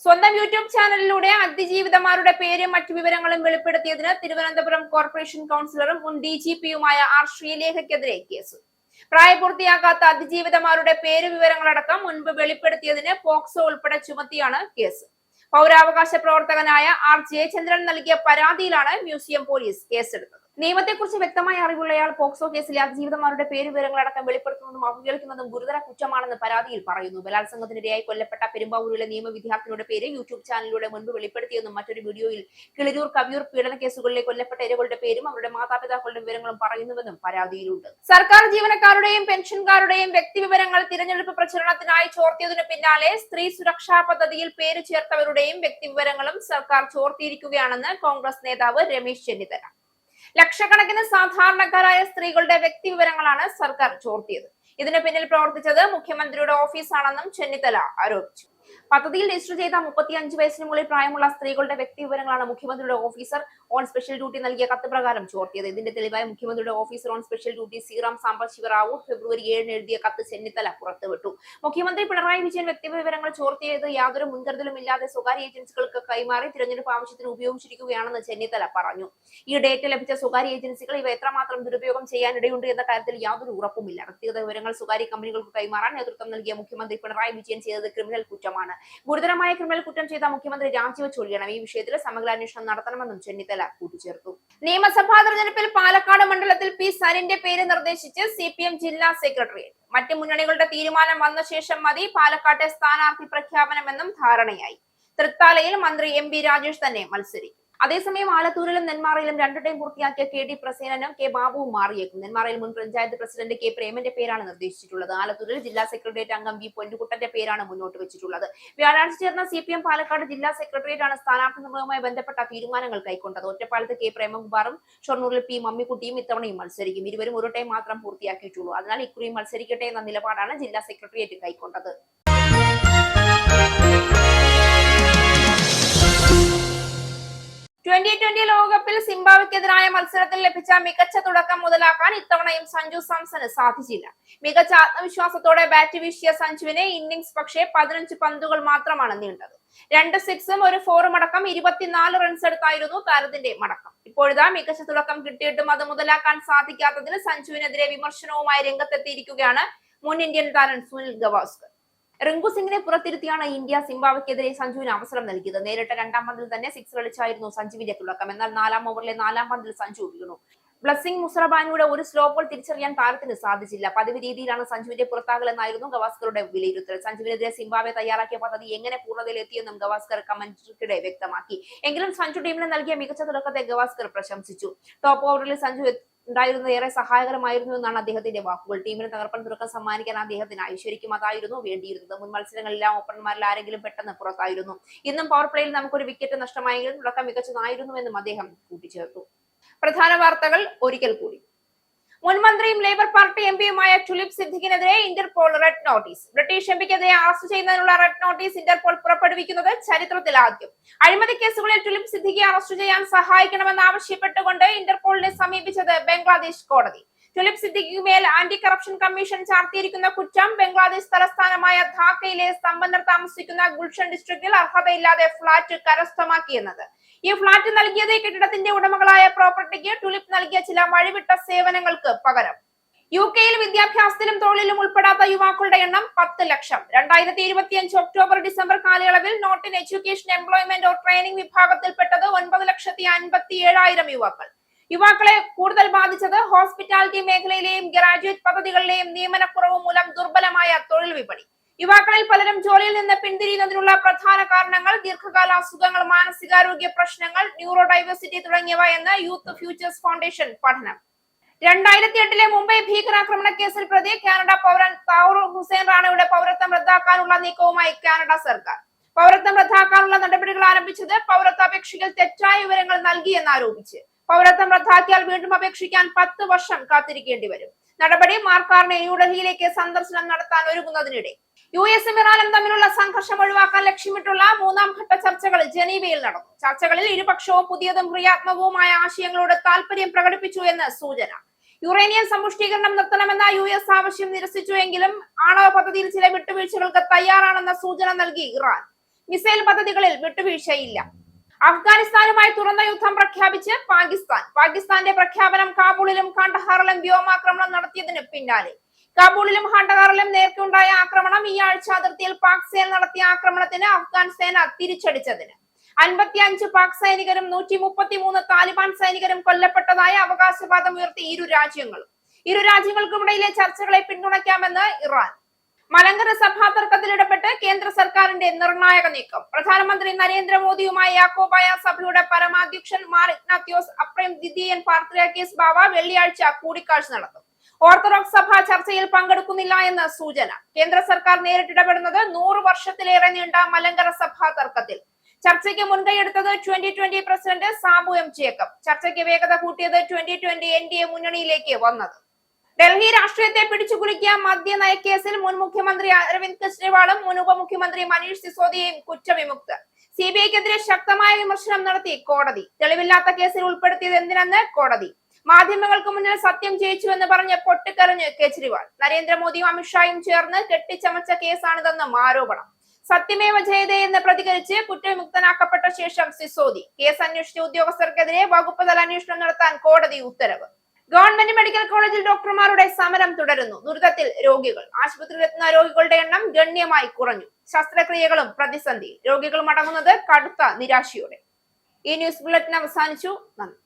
സ്വന്തം യൂട്യൂബ് ചാനലിലൂടെ അതിജീവിതമാരുടെ പേരും മറ്റു വിവരങ്ങളും വെളിപ്പെടുത്തിയതിന് തിരുവനന്തപുരം കോർപ്പറേഷൻ കൗൺസിലറും മുൻ DGPയുമായ R ശ്രീലേഖയ്ക്കെതിരെ കേസ്. പ്രായപൂർത്തിയാകാത്ത അതിജീവിതമാരുടെ പേര് വിവരങ്ങളടക്കം മുൻപ് വെളിപ്പെടുത്തിയതിന് പോക്സോ ഉൾപ്പെടെ ചുമത്തിയാണ് കേസ്. പൗരാവകാശ പ്രവർത്തകനായ R ജയചന്ദ്രൻ നൽകിയ പരാതിയിലാണ് മ്യൂസിയം പോലീസ് കേസെടുത്തത്. നിയമത്തെക്കുറിച്ച് വ്യക്തമായ അറിവുള്ളയാൾ പോക്സോ കേസിലെ അതിജീവിതമാരുടെ പേര് വിവരങ്ങളടക്കം വെളിപ്പെടുത്തുന്നതും അവഹേളിക്കുന്നതും ഗുരുതര കുറ്റമാണെന്ന് പരാതിയിൽ പറയുന്നു. ബലാത്സംഗത്തിനിരയായി കൊല്ലപ്പെട്ട പെരുമ്പാവൂരിലെ നിയമ വിദ്യാർത്ഥിനിയുടെ പേര് യൂട്യൂബ് ചാനലിലൂടെ മുൻപ് വെളിപ്പെടുത്തിയെന്നും മറ്റൊരു വീഡിയോയിൽ കിളിരൂർ കവിയൂർ പീഡന കേസുകളിലെ കൊല്ലപ്പെട്ട ഇരകളുടെ പേരും അവരുടെ മാതാപിതാക്കളുടെ വിവരങ്ങളും പറയുന്നുവെന്നും പരാതിയിലുണ്ട്. സർക്കാർ ജീവനക്കാരുടെയും പെൻഷൻകാരുടെയും വ്യക്തിവിവരങ്ങൾ തിരഞ്ഞെടുപ്പ് പ്രചരണത്തിനായി ചോർത്തിയതിനു പിന്നാലെ സ്ത്രീ സുരക്ഷാ പദ്ധതിയിൽ പേര് ചേർത്തവരുടെയും വ്യക്തിവിവരങ്ങളും സർക്കാർ ചോർത്തിയിരിക്കുകയാണെന്ന് കോൺഗ്രസ് നേതാവ് രമേശ് ചെന്നിത്തല. ലക്ഷക്കണക്കിന് സാധാരണക്കാരായ സ്ത്രീകളുടെ വ്യക്തിവിവരങ്ങളാണ് സർക്കാർ ചോർത്തിയത്. ഇതിന് പിന്നിൽ പ്രവർത്തിച്ചത് മുഖ്യമന്ത്രിയുടെ ഓഫീസാണെന്നും ചെന്നിത്തല ആരോപിച്ചു. പദ്ധതിയിൽ രജിസ്റ്റർ ചെയ്ത 35 വയസ്സിന് മുകളിൽ പ്രായമുള്ള സ്ത്രീകളുടെ വ്യക്തിവിവരങ്ങളാണ് മുഖ്യമന്ത്രിയുടെ ഓഫീസർ ഓൺ സ്പെഷ്യൽ ഡ്യൂട്ടി നൽകിയ കത്ത് പ്രകാരം ചോർത്തിയത്. ഇതിന്റെ തെളിവായി മുഖ്യമന്ത്രിയുടെ officer on special duty Sriram Sambasivarao February 7 എഴുതിയ കത്ത് ചെന്നിത്തല പുറത്തുവിട്ടു. മുഖ്യമന്ത്രി പിണറായി വിജയൻ വ്യക്തിവിവരങ്ങൾ ചോർത്തിയത് യാതൊരു മുൻകരുതലും ഇല്ലാതെ സ്വകാര്യ ഏജൻസികൾക്ക് കൈമാറി തിരഞ്ഞെടുപ്പ് ആവശ്യത്തിന് ഉപയോഗിച്ചിരിക്കുകയാണെന്ന് ചെന്നിത്തല പറഞ്ഞു. ഈ ഡേറ്റ ലഭിച്ച സ്വകാര്യ ഏജൻസികൾ ഇവ എത്രമാത്രം ദുരുപയോഗം ചെയ്യാനിടയുണ്ട് എന്ന കാര്യത്തിൽ യാതൊരു ഉറപ്പുമില്ല. വ്യക്തിഗത വിവരങ്ങൾ സ്വകാര്യ കമ്പനികൾക്ക് കൈമാറാൻ നേതൃത്വം നൽകിയ മുഖ്യമന്ത്രി പിണറായി വിജയൻ ചെയ്തത് ക്രിമിനൽ കുറ്റമാണ്. കുറ്റമാണ്. ഗുരുതരമായ ക്രിമിനൽ കുറ്റം ചെയ്ത മുഖ്യമന്ത്രി രാജിവെച്ചൊഴിയണം. ഈ വിഷയത്തിൽ സമഗ്ര അന്വേഷണം നടത്തണമെന്നും ചെന്നിത്തല കൂട്ടിച്ചേർത്തു. നിയമസഭാ തെരഞ്ഞെടുപ്പിൽ പാലക്കാട് മണ്ഡലത്തിൽ പി സരിന്റെ പേര് നിർദ്ദേശിച്ച് CPM ജില്ലാ സെക്രട്ടേറിയറ്റ്. മറ്റ് മുന്നണികളുടെ തീരുമാനം വന്ന ശേഷം മതി പാലക്കാട്ടെ സ്ഥാനാർത്ഥി പ്രഖ്യാപനമെന്നും ധാരണയായി. തൃത്താലയിൽ മന്ത്രി MB രാജേഷ് തന്നെ മത്സരിക്കും. അതേസമയം ആലത്തൂരിലും നെന്മാറയിലും 2 ടൈം പൂർത്തിയാക്കിയ KD പ്രസേനനും K ബാബുവും മാറിയേക്കും. നെന്മാറയിൽ മുൻ പഞ്ചായത്ത് പ്രസിഡന്റ് K പ്രേമന്റെ പേരാണ് നിർദ്ദേശിച്ചിട്ടുള്ളത്. ആലത്തൂരിൽ ജില്ലാ സെക്രട്ടേറിയറ്റ് അംഗം V പൊന്നുകുട്ടന്റെ പേരാണ് മുന്നോട്ട് വെച്ചിട്ടുള്ളത്. വ്യാഴാഴ്ച ചേർന്ന CPM പാലക്കാട് ജില്ലാ സെക്രട്ടേറിയറ്റ് ആണ് സ്ഥാനാർത്ഥി നിർണയവുമായി ബന്ധപ്പെട്ട തീരുമാനങ്ങൾ കൈക്കൊണ്ടത്. ഒറ്റപ്പാലത്ത് K പ്രേമകുമാറും ഷൊർണൂരിൽ P മമ്മിക്കുട്ടിയും ഇത്തവണയും മത്സരിക്കും. ഇരുവരും 1 ടൈം മാത്രം പൂർത്തിയാക്കിയിട്ടുള്ളൂ. അതിനാൽ ഇക്കുറിയും മത്സരിക്കട്ടെ എന്ന നിലപാടാണ് ജില്ലാ സെക്രട്ടേറിയറ്റ് കൈക്കൊണ്ടത്. 2020 ലോകകപ്പിൽ സിംബാബ്വെക്കെതിരായ മത്സരത്തിൽ ലഭിച്ച മികച്ച തുടക്കം മുതലാക്കാൻ ഇത്തവണയും സഞ്ജു സാംസണ് സാധിച്ചില്ല. മികച്ച ആത്മവിശ്വാസത്തോടെ ബാറ്റ് വീശിയ സഞ്ജുവിന് ഇന്നിംഗ്സ് പക്ഷേ 15 പന്തുകൾ മാത്രമാണ് നീണ്ടത്. 2 സിക്സും 1 4ഉം അടക്കം 24 റൺസ് എടുത്തായിരുന്നു താരത്തിന്റെ മടക്കം. ഇപ്പോഴിതാ മികച്ച തുടക്കം കിട്ടിയിട്ടും അത് മുതലാക്കാൻ സാധിക്കാത്തതിന് സഞ്ജുവിനെതിരെ വിമർശനവുമായി രംഗത്തെത്തിയിരിക്കുകയാണ് മുൻ ഇന്ത്യൻ താരം സുനിൽ ഗവാസ്കർ. റിങ്കു സിംഗിനെ പുറത്തിരുത്തിയാണ് ഇന്ത്യ സിംബാബ്വെക്കെതിരെ സഞ്ജുവിന് അവസരം നൽകിയത്. നേരിട്ട 2ാം പന്തിൽ തന്നെ 6 കളിച്ചായിരുന്നു സഞ്ജുവിന്റെ തുടക്കം. എന്നാൽ 4ാം ഓവറിലെ 4ാം പന്തിൽ സഞ്ജു വീണു. ബ്ലസ്സിംഗ് മുസറബാനിയുടെ ഒരു സ്ലോ ബോൾ തിരിച്ചറിയാൻ താരത്തിന് സാധിച്ചില്ല. പതിവ് രീതിയിലാണ് സഞ്ജുവിന്റെ പുറത്താകലെന്നായിരുന്നു ഗവാസ്കറുടെ വിലയിരുത്തൽ. സഞ്ജുവിനെതിരെ സിംബാബ്വെ തയ്യാറാക്കിയ പദ്ധതി എങ്ങനെ പൂർണ്ണതയിലെത്തിയെന്നും ഗവാസ്കർ കമന്ററിക്കിടെ വ്യക്തമാക്കി. എങ്കിലും സഞ്ജു ടീമിന് നൽകിയ മികച്ച തുടക്കത്തെ ഗവാസ്കർ പ്രശംസിച്ചു. ടോപ്പ് ഓവറിൽ സഞ്ജു ഉണ്ടായിരുന്നത് ഏറെ സഹായകരമായിരുന്നു എന്നാണ് അദ്ദേഹത്തിന്റെ വാക്കുകൾ. ടീമിന് തകർപ്പൻ തുടക്കം സമ്മാനിക്കാൻ അദ്ദേഹത്തിനായി. ശരിക്കും അതായിരുന്നു വേണ്ടിയിരുന്നത്. മുൻ മത്സരങ്ങളിലെല്ലാം ഓപ്പണർമാരിൽ ആരെങ്കിലും പെട്ടെന്ന് പുറത്തായിരുന്നു. ഇന്നും പവർ പ്ലേയിൽ നമുക്കൊരു വിക്കറ്റ് നഷ്ടമായെങ്കിലും തുടക്കം മികച്ചതായിരുന്നുവെന്നും അദ്ദേഹം കൂട്ടിച്ചേർത്തു. പ്രധാന വാർത്തകൾ ഒരിക്കൽ കൂടി. മുൻമന്ത്രിയും ലേബർ പാർട്ടി MPയുമായ ടുലിപ് സിദ്ദിഖിനെതിരെ ഇന്റർപോൾ റെഡ് നോട്ടീസ്. ബ്രിട്ടീഷ് MPക്കെതിരെ അറസ്റ്റ് ചെയ്യുന്നതിനുള്ള റെഡ് നോട്ടീസ് ഇന്റർപോൾ പുറപ്പെടുവിക്കുന്നത് ചരിത്രത്തിൽ ആദ്യം. അഴിമതി കേസുകളിൽ ടുലിപ് സിദ്ദിഖിയെ അറസ്റ്റ് ചെയ്യാൻ സഹായിക്കണമെന്ന് ആവശ്യപ്പെട്ടുകൊണ്ട് ഇന്റർപോളിനെ സമീപിച്ചത് ബംഗ്ലാദേശ് കോടതി. ടുലിപ് സിദ്ദിഖിക്ക് മേൽ ആന്റി കറപ്ഷൻ കമ്മീഷൻ ചാർത്തിയിരിക്കുന്ന കുറ്റം ബംഗ്ലാദേശ് തലസ്ഥാനമായ ധാക്കയിലെ സമ്പന്നർ താമസിക്കുന്ന ഗുൽഷൻ ഡിസ്ട്രിക്റ്റിൽ അർഹതയില്ലാതെ ഫ്ളാറ്റ് കരസ്ഥമാക്കിയെന്നത്. ഈ ഫ്ളാറ്റ് നൽകിയത് കെട്ടിടത്തിന്റെ ഉടമകളായ പ്രോപ്പർട്ടിക്ക് ടുലിപ് നൽകിയ ചില വഴിവിട്ട സേവനങ്ങൾക്ക് പകരം. UK-യിൽ വിദ്യാഭ്യാസത്തിലും തൊഴിലിലും ഉൾപ്പെടാത്ത യുവാക്കളുടെ എണ്ണം 10 ലക്ഷം. 2025 ഒക്ടോബർ-ഡിസംബർ കാലയളവിൽ not in education, employment or training വിഭാഗത്തിൽപ്പെട്ടത് 9,57,000 യുവാക്കൾ. യുവാക്കളെ കൂടുതൽ ബാധിച്ചത് ഹോസ്പിറ്റാലിറ്റി മേഖലയിലെയും ഗ്രാജുവേറ്റ് പദ്ധതികളിലെയും നിയമനക്കുറവ് മൂലം ദുർബലമായ തൊഴിൽ വിപണി. യുവാക്കളിൽ പലരും ജോലിയിൽ നിന്ന് പിന്തിരിയുന്നതിനുള്ള പ്രധാന കാരണങ്ങൾ ദീർഘകാല അസുഖങ്ങൾ, മാനസികാരോഗ്യ പ്രശ്നങ്ങൾ, ന്യൂറോ ഡൈവേഴ്സിറ്റി തുടങ്ങിയവ എന്ന് യൂത്ത് ഫ്യൂച്ചേഴ്സ് ഫൗണ്ടേഷൻ പഠനം. 2008-ലെ മുംബൈ ഭീകരാക്രമണ കേസിൽ പ്രതി കാനഡ പൗരൻ താവൂർ ഹുസൈൻ റാണയുടെ പൗരത്വം റദ്ദാക്കാനുള്ള നീക്കവുമായി കാനഡ സർക്കാർ. പൗരത്വം റദ്ദാക്കാനുള്ള നടപടികൾ ആരംഭിച്ചത് പൗരത്വ അപേക്ഷയിൽ തെറ്റായ വിവരങ്ങൾ നൽകിയെന്നാരോപിച്ച്. പൗരത്വം റദ്ദാക്കിയാൽ വീണ്ടും അപേക്ഷിക്കാൻ 10 വർഷം കാത്തിരിക്കേണ്ടി വരും. നടപടി മാർക്കാറിനെ ന്യൂഡൽഹിയിലേക്ക് സന്ദർശനം നടത്താൻ ഒരുങ്ങുന്നതിനിടെ US-ഉം ഇറാനും തമ്മിലുള്ള സംഘർഷം ഒഴിവാക്കാൻ ലക്ഷ്യമിട്ടുള്ള 3ാം ഘട്ട ചർച്ചകൾ ജനീവയിൽ നടന്നു. ചർച്ചകളിൽ ഇരുപക്ഷവും പുതിയതും ക്രിയാത്മകവുമായ ആശയങ്ങളോട് താൽപര്യം പ്രകടിപ്പിച്ചു എന്ന് സൂചന. യുറേനിയം സമ്പുഷ്ടീകരണം നിർത്തണമെന്ന US ആവശ്യം നിരസിച്ചുവെങ്കിലും ആണവ പദ്ധതിയിൽ ചില വിട്ടുവീഴ്ചകൾക്ക് തയ്യാറാണെന്ന സൂചന നൽകി ഇറാൻ. മിസൈൽ പദ്ധതികളിൽ വിട്ടുവീഴ്ചയില്ല. അഫ്ഗാനിസ്ഥാനുമായി തുറന്ന യുദ്ധം പ്രഖ്യാപിച്ച് പാകിസ്ഥാന്റെ പ്രഖ്യാപനം കാബൂളിലും കാണ്ഡഹാറിലും വ്യോമാക്രമണം നടത്തിയതിന് പിന്നാലെ. കാബൂളിലും കാണ്ഡഹാറിലും നേർക്കുണ്ടായ ആക്രമണം ഈ ആഴ്ച അതിർത്തിയിൽ പാക് സേന നടത്തിയ ആക്രമണത്തിന് അഫ്ഗാൻ സേന തിരിച്ചടിച്ചതിന് 55 പാക് സൈനികരും 133 താലിബാൻ സൈനികരും കൊല്ലപ്പെട്ടതായ അവകാശവാദം ഉയർത്തി ഇരു രാജ്യങ്ങൾക്കുമിടയിലെ ചർച്ചകളെ പിന്തുണയ്ക്കാമെന്ന് ഇറാൻ. മലങ്കര സഭാ തർക്കത്തിൽ ഇടപെട്ട് കേന്ദ്ര സർക്കാരിന്റെ നിർണായക നീക്കം. പ്രധാനമന്ത്രി നരേന്ദ്രമോദിയുമായി യാക്കോബായ സഭയുടെ പരമാധ്യക്ഷൻ മാർ ഇഗ്നാത്യോസ് അപ്രേം ദ്വിതീയൻ പാത്രിയാർക്കീസ് ബാവ വെള്ളിയാഴ്ച കൂടിക്കാഴ്ച നടത്തും. ഓർത്തഡോക്സ് സഭ ചർച്ചയിൽ പങ്കെടുക്കുന്നില്ല എന്ന സൂചന. കേന്ദ്ര സർക്കാർ നേരിട്ടിടപെടുന്നത് 100 വർഷത്തിലേറെ നീണ്ട മലങ്കര സഭാ തർക്കത്തിൽ. ചർച്ചയ്ക്ക് മുൻകൈയെടുത്തത് 2020 പ്രസിഡന്റ് സാബു M ജേക്കബ്. ചർച്ചയ്ക്ക് വേഗത കൂട്ടിയത് 2020 NDA മുന്നണിയിലേക്ക് വന്നത്. ഡൽഹി രാഷ്ട്രീയത്തെ പിടിച്ചുകുലുക്കിയ മദ്യനയക്കേസിൽ മുൻ മുഖ്യമന്ത്രി അരവിന്ദ് കെജ്രിവാളും മുൻ ഉപമുഖ്യമന്ത്രി മനീഷ് സിസോദിയയും കുറ്റവിമുക്തർ. CBIക്കെതിരെ ശക്തമായ വിമർശനം നടത്തി കോടതി. തെളിവില്ലാത്ത കേസിൽ ഉൾപ്പെടുത്തിയത് എന്തിനെന്ന് കോടതി. മാധ്യമങ്ങൾക്ക് മുന്നിൽ സത്യം ജയിച്ചുവെന്ന് പറഞ്ഞ് പൊട്ടിക്കരഞ്ഞ് കെജ്രിവാൾ. നരേന്ദ്രമോദിയും അമിത്ഷായും ചേർന്ന് കെട്ടിച്ചമച്ച കേസാണിതെന്നും ആരോപണം. സത്യമേവ ജയതേ എന്ന് പ്രതികരിച്ച് കുറ്റവിമുക്തനാക്കപ്പെട്ട ശേഷം സിസോദി. കേസ് അന്വേഷിച്ച ഉദ്യോഗസ്ഥർക്കെതിരെ വകുപ്പ് തല അന്വേഷണം നടത്താൻ കോടതി ഉത്തരവ്. ഗവൺമെന്റ് മെഡിക്കൽ കോളേജിൽ ഡോക്ടർമാരുടെ സമരം തുടരുന്നു. ദുരിതത്തിൽ രോഗികൾ. ആശുപത്രിയിലെത്തുന്ന രോഗികളുടെ എണ്ണം ഗണ്യമായി കുറഞ്ഞു. ശസ്ത്രക്രിയകളും പ്രതിസന്ധി. രോഗികൾ മടങ്ങുന്നത് കടുത്ത നിരാശയോടെ. ഈ ന്യൂസ് ബുള്ളറ്റിൻ അവസാനിച്ചു. നന്ദി.